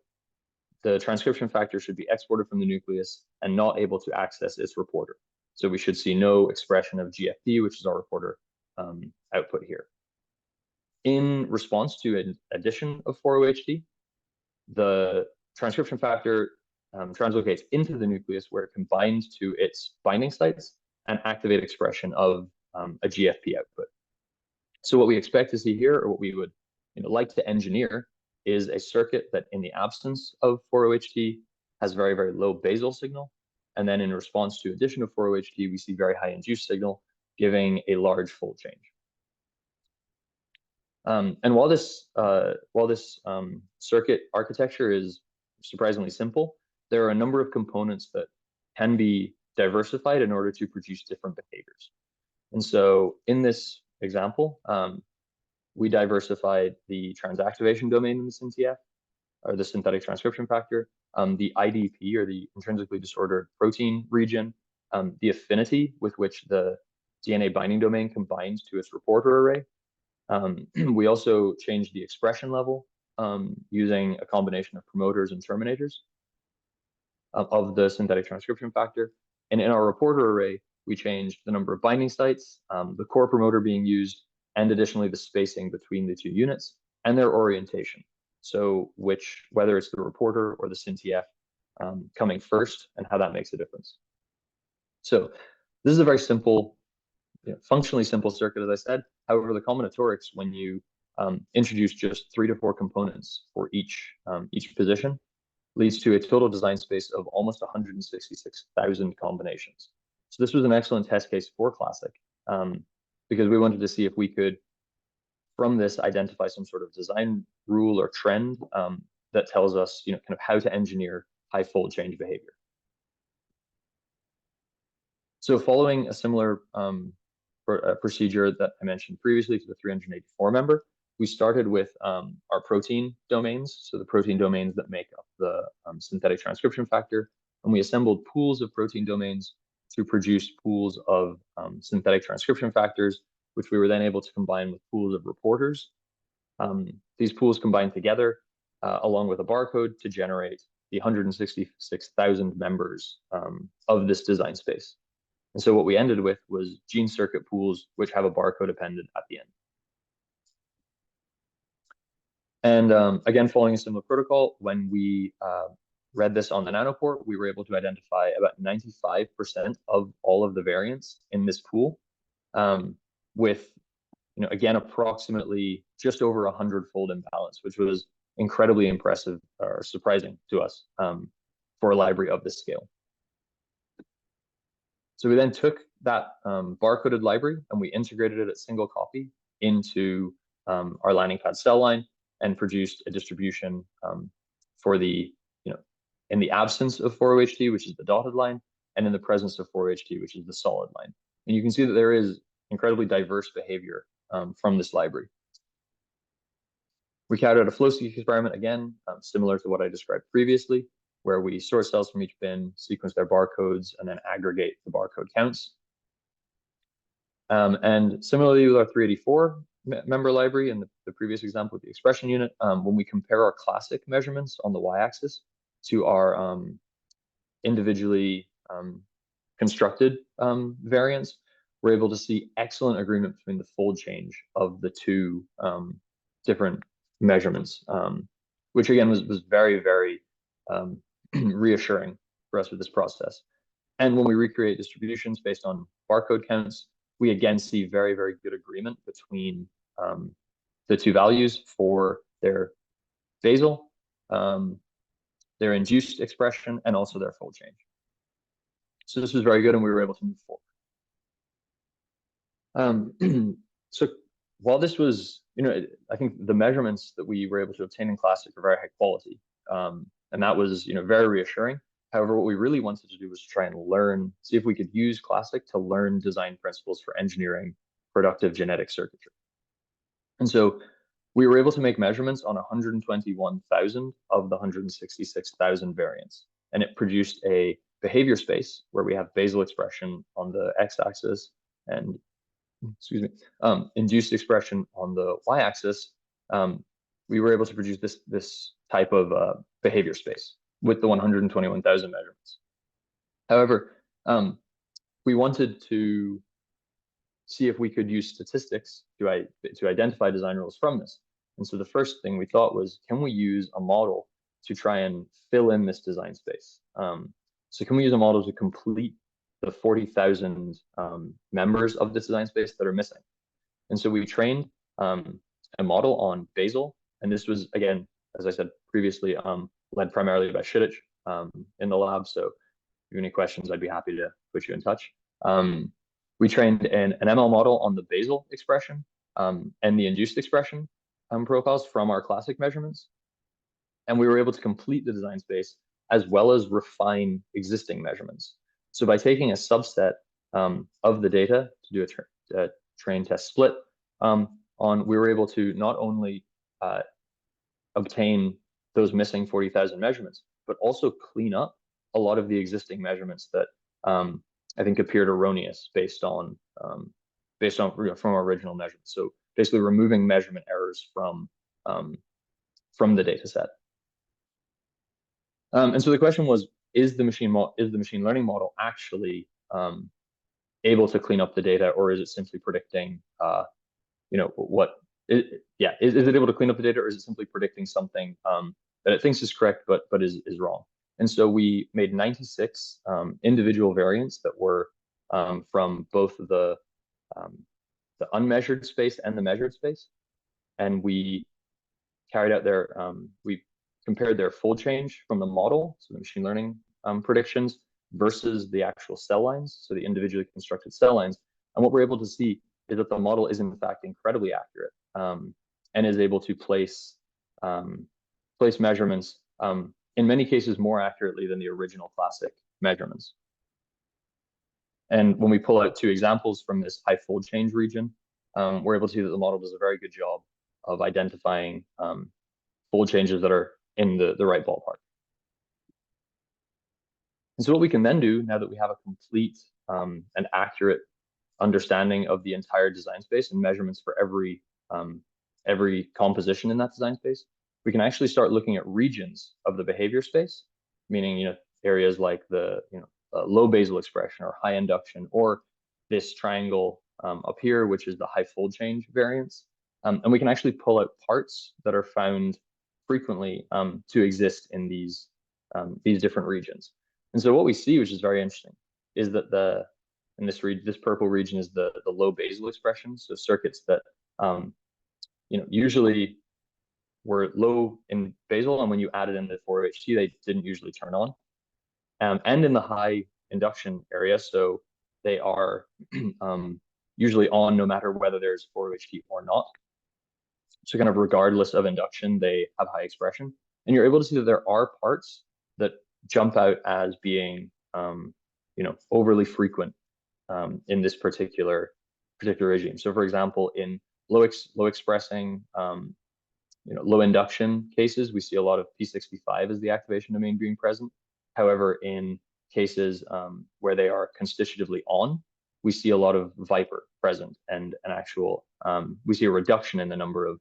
the transcription factor should be exported from the nucleus and not able to access its reporter. So we should see no expression of GFP, which is our reporter output here. In response to an addition of 4-OHT, the transcription factor translocates into the nucleus where it combines to its binding sites and activate expression of a GFP output. So what we expect to see here, or what we would like to engineer, is a circuit that in the absence of 4-OHT has very, very low basal signal. And then in response to addition of 4-OHT, we see very high induced signal, giving a large fold change. And while this circuit architecture is surprisingly simple, there are a number of components that can be diversified in order to produce different behaviors. And so in this example, we diversified the transactivation domain in the SynTF, or the synthetic transcription factor, the IDP, or the intrinsically disordered protein region, the affinity with which the DNA binding domain combines to its reporter array. We also changed the expression level using a combination of promoters and terminators of the synthetic transcription factor. And in our reporter array, we changed the number of binding sites, the core promoter being used, and additionally the spacing between the two units and their orientation. So whether it's the reporter or the SynTF coming first, and how that makes a difference. So this is a very simple, functionally simple circuit, as I said. However, the combinatorics, when you introduce just 3 to 4 components for each position, leads to a total design space of almost 166,000 combinations. So this was an excellent test case for Classic, because we wanted to see if we could, from this, identify some sort of design rule or trend that tells us, kind of how to engineer high fold change behavior. So following a similar procedure that I mentioned previously to the 384 member, we started with our protein domains, so the protein domains that make up the synthetic transcription factor, and we assembled pools of protein domains to produce pools of synthetic transcription factors, which we were then able to combine with pools of reporters. These pools combined together, along with a barcode, to generate the 166,000 members of this design space. And so what we ended with was gene circuit pools, which have a barcode appended at the end. And again, following a similar protocol, when we read this on the nanopore, we were able to identify about 95% of all of the variants in this pool, with, again, approximately just over 100-fold imbalance, which was incredibly impressive or surprising to us for a library of this scale. So we then took that barcoded library and we integrated it at single copy into our lining pad cell line and produced a distribution for the, in the absence of 4-OHT, which is the dotted line, and in the presence of 4-OHT, which is the solid line. And you can see that there is incredibly diverse behavior from this library. We carried out a flow-seq experiment, again, similar to what I described previously, where we sort cells from each bin, sequence their barcodes, and then aggregate the barcode counts. And similarly with our 384 member library in the previous example with the expression unit, when we compare our classic measurements on the y-axis to our individually constructed variants, we're able to see excellent agreement between the fold change of the two different measurements, which again was very, very reassuring for us with this process. And when we recreate distributions based on barcode counts, we again see very, very good agreement between the two values for their basal, their induced expression, and also their fold change. So this was very good, and we were able to move forward. So while this was, I think the measurements that we were able to obtain in Classic are very high quality, and that was, very reassuring. However, what we really wanted to do was try and learn, see if we could use Classic to learn design principles for engineering productive genetic circuitry. And so we were able to make measurements on 121,000 of the 166,000 variants, and it produced a behavior space where we have basal expression on the x-axis and excuse me, induced expression on the y-axis, we were able to produce this type of behavior space with the 121,000 measurements. However, we wanted to see if we could use statistics to identify design rules from this. And so the first thing we thought was, can we use a model to try and fill in this design space? So can we use a model to complete the 40,000 members of this design space that are missing? And so we trained a model on Basel. And this was, again, as I said previously, led primarily by Shidich in the lab. So if you have any questions, I'd be happy to put you in touch. We trained an ML model on the Basel expression and the induced expression profiles from our classic measurements. And we were able to complete the design space as well as refine existing measurements. So by taking a subset of the data to do a train test split we were able to not only obtain those missing 40,000 measurements, but also clean up a lot of the existing measurements that I think appeared erroneous based on from our original measurements. So basically removing measurement errors from the data set. And so the question was, is the machine learning model actually able to clean up the data, or is it simply predicting is it able to clean up the data, or is it simply predicting something that it thinks is correct but is wrong? And so we made 96 individual variants that were from both the unmeasured space and the measured space, and we carried out we compared their fold change from the model, so the machine learning predictions, versus the actual cell lines, so the individually constructed cell lines. And what we're able to see is that the model is in fact incredibly accurate and is able to place measurements in many cases more accurately than the original classic measurements. And when we pull out two examples from this high fold change region, we're able to see that the model does a very good job of identifying fold changes that are in the right ballpark. And so what we can then do, now that we have a complete and accurate understanding of the entire design space and measurements for every composition in that design space, we can actually start looking at regions of the behavior space, meaning areas like the low basal expression or high induction, or this triangle up here, which is the high fold change variance. And we can actually pull out parts that are found frequently to exist in these different regions. And so what we see, which is very interesting, is that this purple region is the low basal expression, so circuits that usually were low in basal, and when you added in the 4-HT, they didn't usually turn on. And in the high induction area, so they are usually on no matter whether there's 4-HT or not. So kind of regardless of induction, they have high expression. And you're able to see that there are parts that jump out as being overly frequent in this particular regime. So for example, in low expressing low induction cases, we see a lot of P65 as the activation domain being present. However, in cases where they are constitutively on, we see a lot of Viper present, and an actual we see a reduction in the number of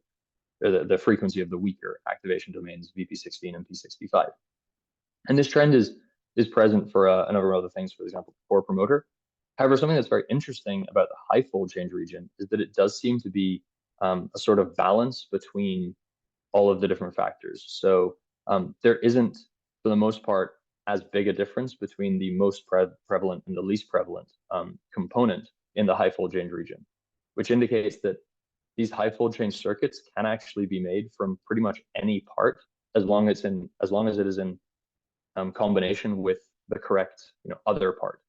the frequency of the weaker activation domains, VP16 and P65. And this trend is present for a number of other things, for example, core promoter. However, something that's very interesting about the high fold change region is that it does seem to be a sort of balance between all of the different factors. So there isn't, for the most part, as big a difference between the most prevalent and the least prevalent component in the high fold change region, which indicates that these high fold change circuits can actually be made from pretty much any part, as long as it is in combination with the correct other part.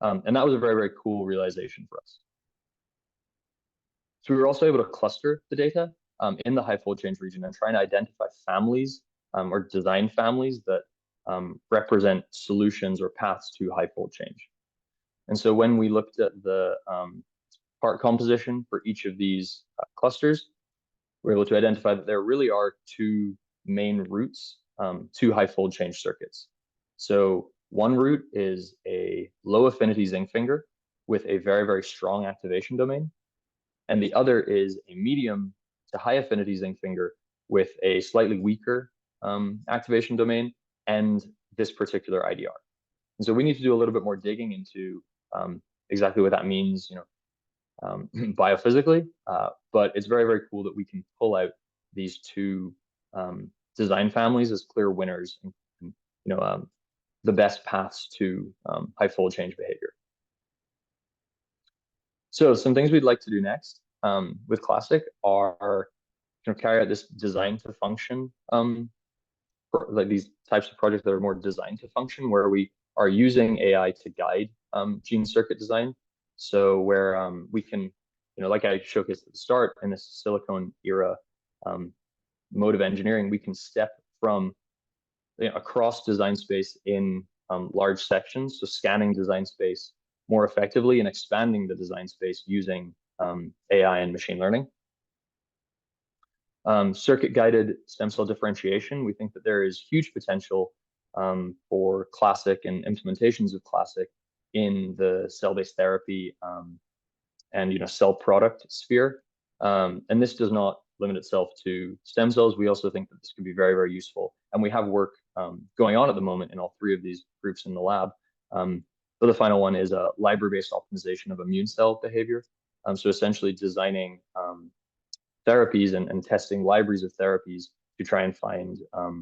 And that was a very, very cool realization for us. So we were also able to cluster the data in the high fold change region and trying to identify families or design families that represent solutions or paths to high fold change. And so when we looked at the part composition for each of these clusters, we were able to identify that there really are two main routes to high fold change circuits. So one route is a low affinity zinc finger with a very, very strong activation domain. and the other is a medium to high affinity zinc finger with a slightly weaker activation domain and this particular IDR. And so we need to do a little bit more digging into exactly what that means, biophysically. But it's very, very cool that we can pull out these two design families as clear winners, and the best paths to high fold change behavior. So some things we'd like to do next with Classic are carry out this design to function, like these types of projects that are more designed to function, where we are using AI to guide gene circuit design. So where we can, like I showcased at the start, in this silicone era mode of engineering, we can step from across design space in large sections, so scanning design space more effectively and expanding the design space using AI and machine learning. Circuit-guided stem cell differentiation, we think that there is huge potential for Classic and implementations of Classic in the cell-based therapy and cell product sphere. And this does not limit itself to stem cells. We also think that this could be very, very useful. And we have work going on at the moment in all three of these groups in the lab. But the final one is a library-based optimization of immune cell behavior. So essentially designing therapies and testing libraries of therapies to try and find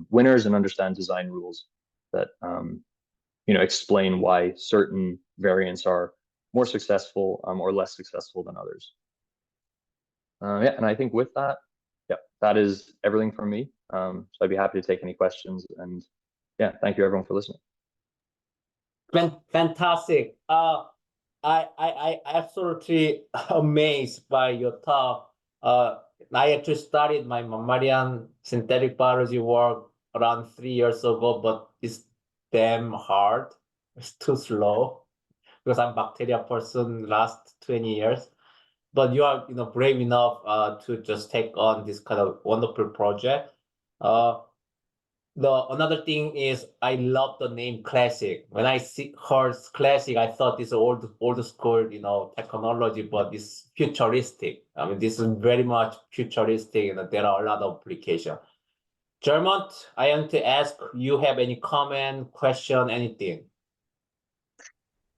winners and understand design rules that explain why certain variants are more successful or less successful than others. And I think with that, that is everything from me. So I'd be happy to take any questions. And thank you everyone for listening. Fantastic. I absolutely amazed by your talk. I actually started my mammalian synthetic biology work around 3 years ago, but it's damn hard. It's too slow because I'm a bacteria person last 20 years. But you are brave enough to just take on this kind of wonderful project. Another thing is I love the name Classic. When I heard Classic, I thought this old school technology, but it's futuristic. I mean, this is very much futuristic, and there are a lot of applications. Jermont, I want to ask, you have any comment, question, anything?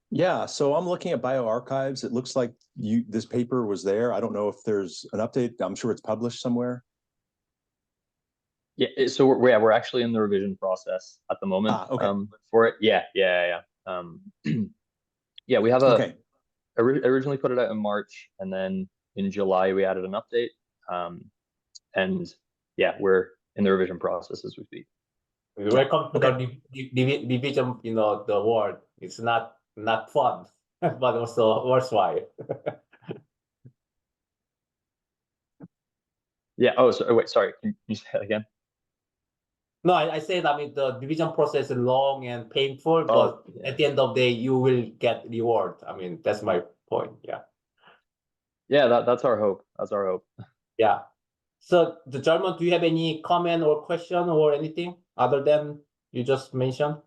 Yeah, so I'm looking at bioarchives. It looks like this paper was there. I don't know if there's an update. I'm sure it's published somewhere. Yeah, so we're actually in the revision process at the moment. Okay. For it. Yeah. Yeah, we have originally put it out in March, and then in July we added an update. And we're in the revision process as we speak. Welcome to the revision, the world. It's not fun, but also worthwhile. Yeah. Oh, so wait, sorry. Can you say that again? No, I said, I mean, the revision process is long and painful, but at the end of the day, you will get reward. I mean, that's my point. Yeah. Yeah, that's our hope. That's our hope. Yeah. So, the Jermont, do you have any comment or question or anything other than you just mentioned?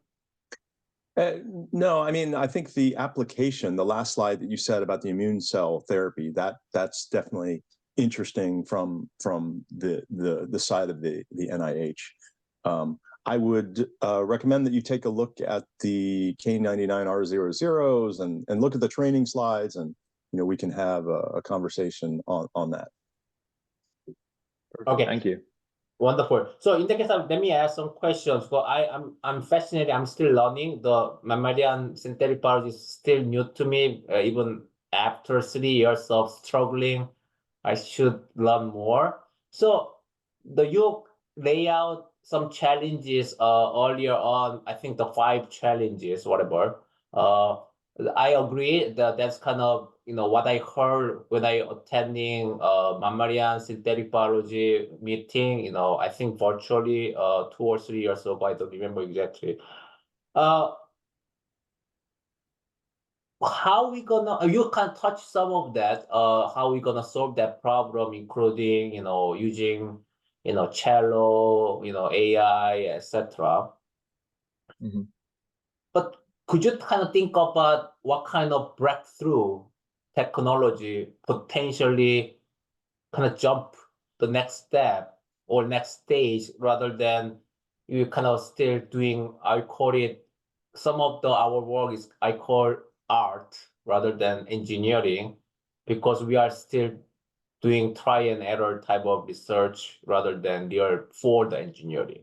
No, I mean, I think the application, the last slide that you said about the immune cell therapy, that's definitely interesting from the side of the NIH. I would recommend that you take a look at the K99R00s and look at the training slides, and we can have a conversation on that. Okay, thank you. Wonderful. So in that case, let me ask some questions. So I'm fascinated. I'm still learning. The mammalian synthetic biology is still new to me. Even after 3 years of struggling, I should learn more. So you lay out some challenges earlier on. I think the 5 challenges, whatever. I agree that that's kind of what I heard when I attending mammalian synthetic biology meeting. I think virtually 2 or 3 years ago. I don't remember exactly. How we gonna? You can touch some of that. How we gonna solve that problem, including using cello, AI, etc. Mm-hmm. But could you kind of think about what kind of breakthrough technology potentially kind of jump the next step or next stage rather than you kind of still doing, I call it, some of our work is, I call art rather than engineering, because we are still doing try and error type of research rather than real for the engineering.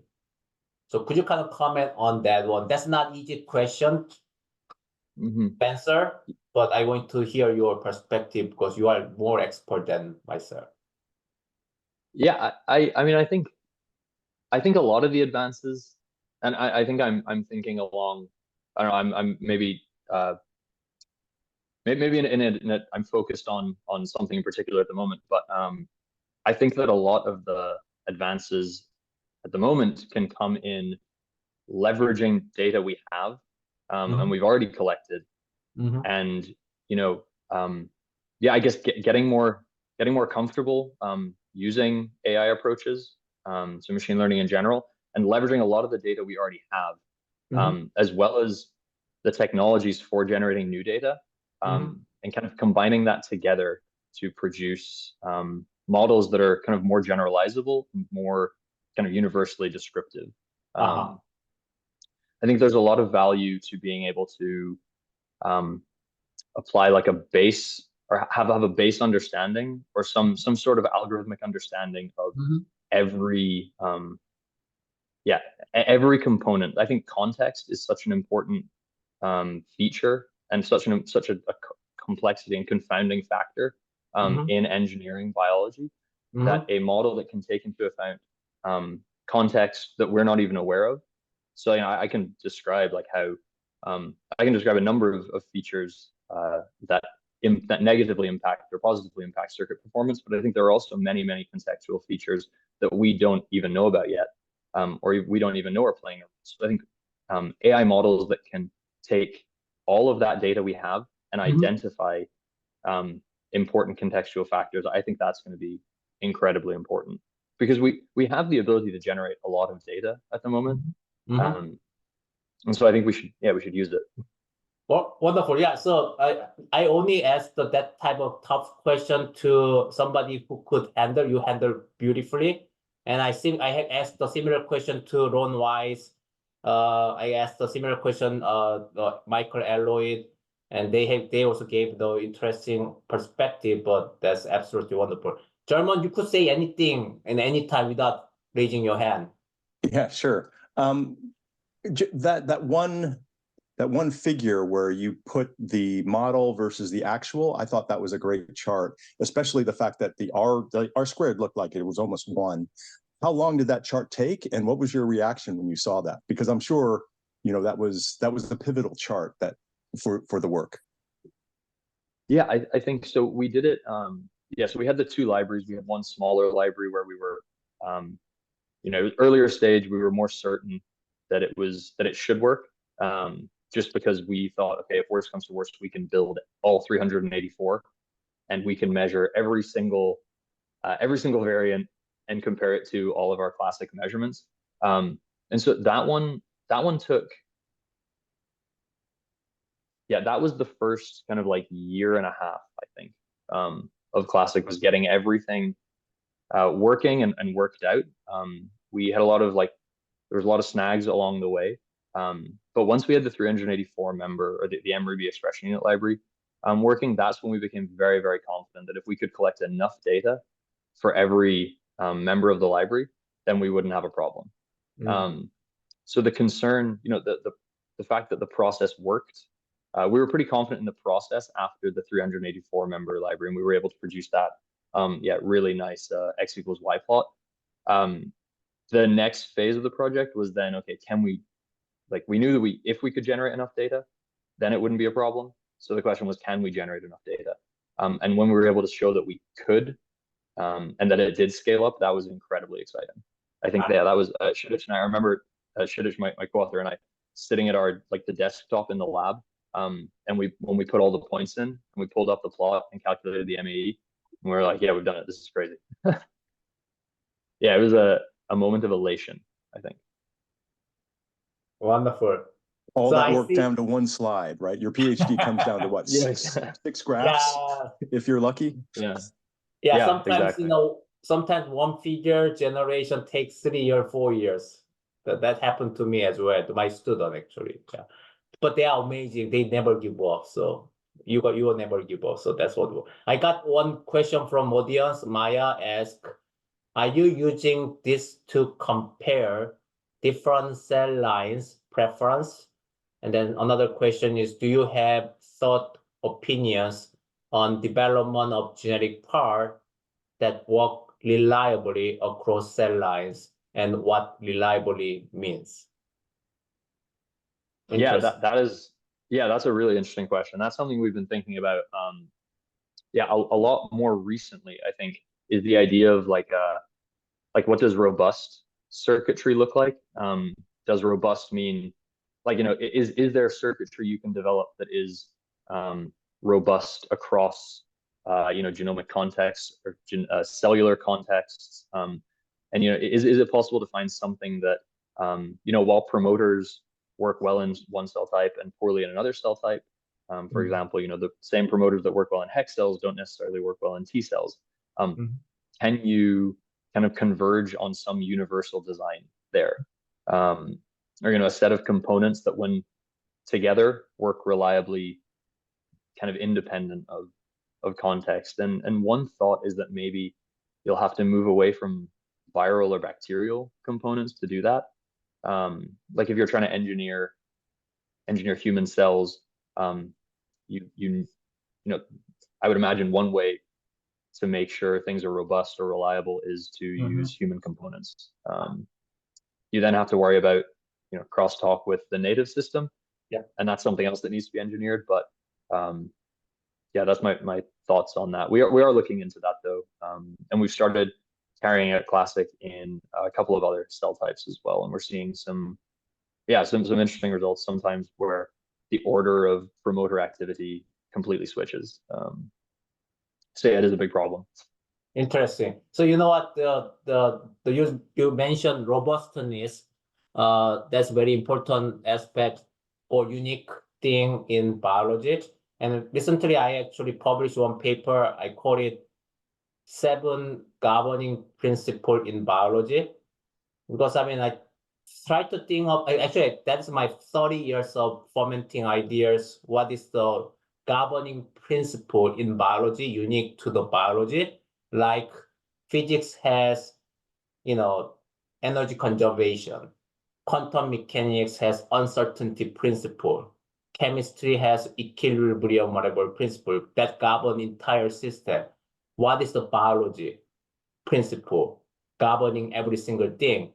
So could you kind of comment on that one? That's not easy question Mm-hmm. to answer, but I want to hear your perspective because you are more expert than myself. Yeah, I mean, I think a lot of the advances, and I think I'm thinking along, I don't know, I'm maybe maybe I'm focused on something in particular at the moment, but I think that a lot of the advances at the moment can come in leveraging data we have and we've already collected, and yeah, I guess getting more comfortable using AI approaches, so machine learning in general, and leveraging a lot of the data we already have, as well as the technologies for generating new data, and kind of combining that together to produce models that are kind of more generalizable, more kind of universally descriptive. I think there's a lot of value to being able to apply like a base, or have a base understanding, or some sort of algorithmic understanding of every every component. I think context is such an important feature and such a complexity and confounding factor in engineering biology, that a model that can take into account context that we're not even aware of. So I can describe like how I can describe a number of features that negatively impact or positively impact circuit performance, but I think there are also many contextual features that we don't even know about yet, or we don't even know are playing. So I think AI models that can take all of that data we have and identify important contextual factors, I think that's going to be incredibly important, because we have the ability to generate a lot of data at the moment. And so I think we should use it. Well, wonderful. Yeah. So I only asked that type of tough question to somebody who could handle. You handle beautifully. And I think I had asked a similar question to Ron Wise. I asked a similar question Michael Alloyd, and they also gave the interesting perspective. But that's absolutely wonderful. Jermont, you could say anything and anytime without raising your hand. Yeah, sure. That one figure where you put the model versus the actual, I thought that was a great chart, especially the fact that the R squared looked like it was almost 1. How long did that chart take, and what was your reaction when you saw that? Because I'm sure that was the pivotal chart that for the work. Yeah, I think so. We did it. So we had the 2 libraries. We had one smaller library where we were, earlier stage. We were more certain that it should work. Just because we thought, okay, if worst comes to worst, we can build all 384, and we can measure every single variant and compare it to all of our classic measurements. And so that one took, that was the first kind of like year and a half, I think, of classic, was getting everything working and worked out. We had there was a lot of snags along the way. But once we had the 384 member, or the mRuby expression unit library working, that's when we became very confident that if we could collect enough data for every member of the library, then we wouldn't have a problem. So the concern, the fact that the process worked, we were pretty confident in the process after the 384 member library, and we were able to produce that really nice x equals y plot. The next phase of the project was then, okay, we knew that if we could generate enough data, then it wouldn't be a problem. So the question was, can we generate enough data? And when we were able to show that we could, and that it did scale up, that was incredibly exciting. I think that was Shidich and I remember Shidich, my co-author, and I sitting at our the desktop in the lab, and when we put all the points in and we pulled up the plot and calculated the MAE, and we were like, yeah, we've done it. This is crazy. Yeah, it was a moment of elation, I think. Wonderful. All So that I work see- down to one slide, right? Your PhD comes down to what, Yeah. six graphs, Yeah, if you're lucky? Yeah. yeah. Yeah, Sometimes exactly. sometimes one figure generation takes 3 or 4 years. That happened to me as well, to my student actually. Yeah. But they are amazing. They never give up. So you will never give up. So that's what I got. One question from audience. Maya asked, "Are you using this to compare different cell lines preference?" And then another question is, "Do you have thought opinions on development of generic part that work reliably across cell lines and what reliably means?" Yeah, Interesting. that's a really interesting question. That's something we've been thinking about. A lot more recently, I think, is the idea of like what does robust circuitry look like? Does robust mean like, is there circuitry you can develop that is robust across genomic contexts or cellular contexts? And is it possible to find something that while promoters work well in one cell type and poorly in another cell type, for example, the same promoters that work well in HEK cells don't necessarily work well in T cells. Can you kind of converge on some universal design there? Or a set of components that when together work reliably, kind of independent of context. And one thought is that maybe you'll have to move away from viral or bacterial components to do that. Like if you're trying to engineer human cells, I would imagine one way to make sure things are robust or reliable is to use human components. You then have to worry about crosstalk with the native system, and that's something else that needs to be engineered. But that's my thoughts on that. We are looking into that though, and we've started carrying out Classic in a couple of other cell types as well, and we're seeing some interesting results sometimes where the order of promoter activity completely switches. So yeah, it is a big problem. Interesting. So you know what, you mentioned robustness. That's very important aspect or unique thing in biology. And recently I actually published one paper. I call it 7 governing principle in biology, because I try to think of, actually that's my 30 years of fermenting ideas. What is the governing principle in biology unique to the biology? Like physics has, energy conservation. Quantum mechanics has uncertainty principle. Chemistry has equilibrium whatever principle that govern entire system. What is the biology principle governing every single thing?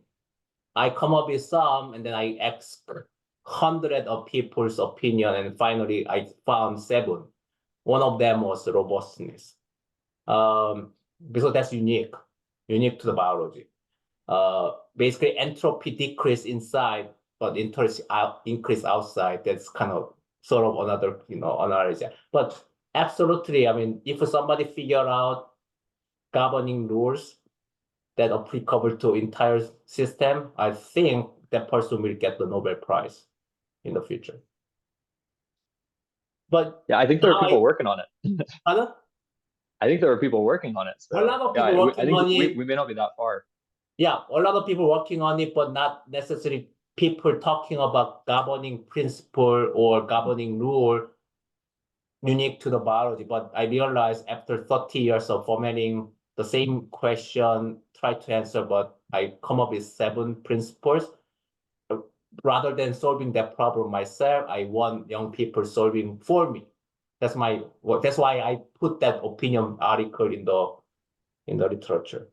I come up with some, and then I ask hundreds of people's opinion, and finally I found 7. One of them was robustness. Because that's unique to the biology. Basically entropy decrease inside, but increase outside. That's kind of sort of another, analysis. But absolutely, if somebody figure out governing rules that are applicable to entire system, I think that person will get the Nobel Prize in the future. But yeah, I think there are people working on it. Pardon? I think there are people working on it. So, a lot of people working I think on it. We may not be that far. Yeah, a lot of people working on it, but not necessarily people talking about governing principle or governing rule unique to the biology. But I realized after 30 years of fermenting the same question, try to answer, but I come up with 7 principles. Rather than solving that problem myself, I want young people solving for me. That's why I put that opinion article in the literature.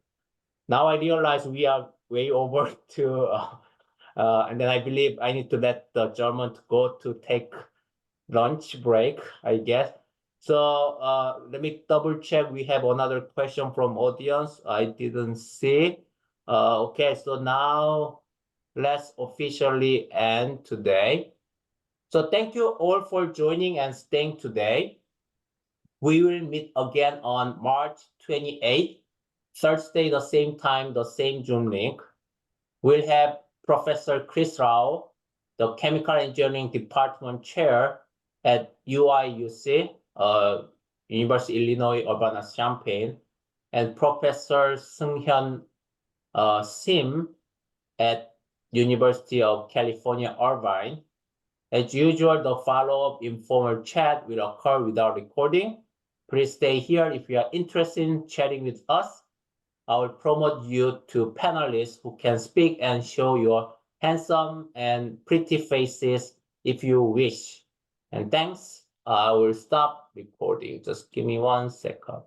Now I realize we are way over to, and then I believe I need to let the German go to take lunch break, I guess. So let me double check. We have another question from audience. I didn't see. Okay, so now let's officially end today. So thank you all for joining and staying today. We will meet again on March 28th, Thursday, the same time, the same Zoom link. We'll have Professor Chris Rao the Chemical Engineering Department Chair at UIUC, University of Illinois Urbana-Champaign, and Professor Seung-Hyun Sim at University of California, Irvine. As usual, the follow-up informal chat will occur without recording. Please stay here if you are interested in chatting with us. I will promote you to panelists who can speak and show your handsome and pretty faces if you wish. And thanks. I will stop recording. Just give me 1 second.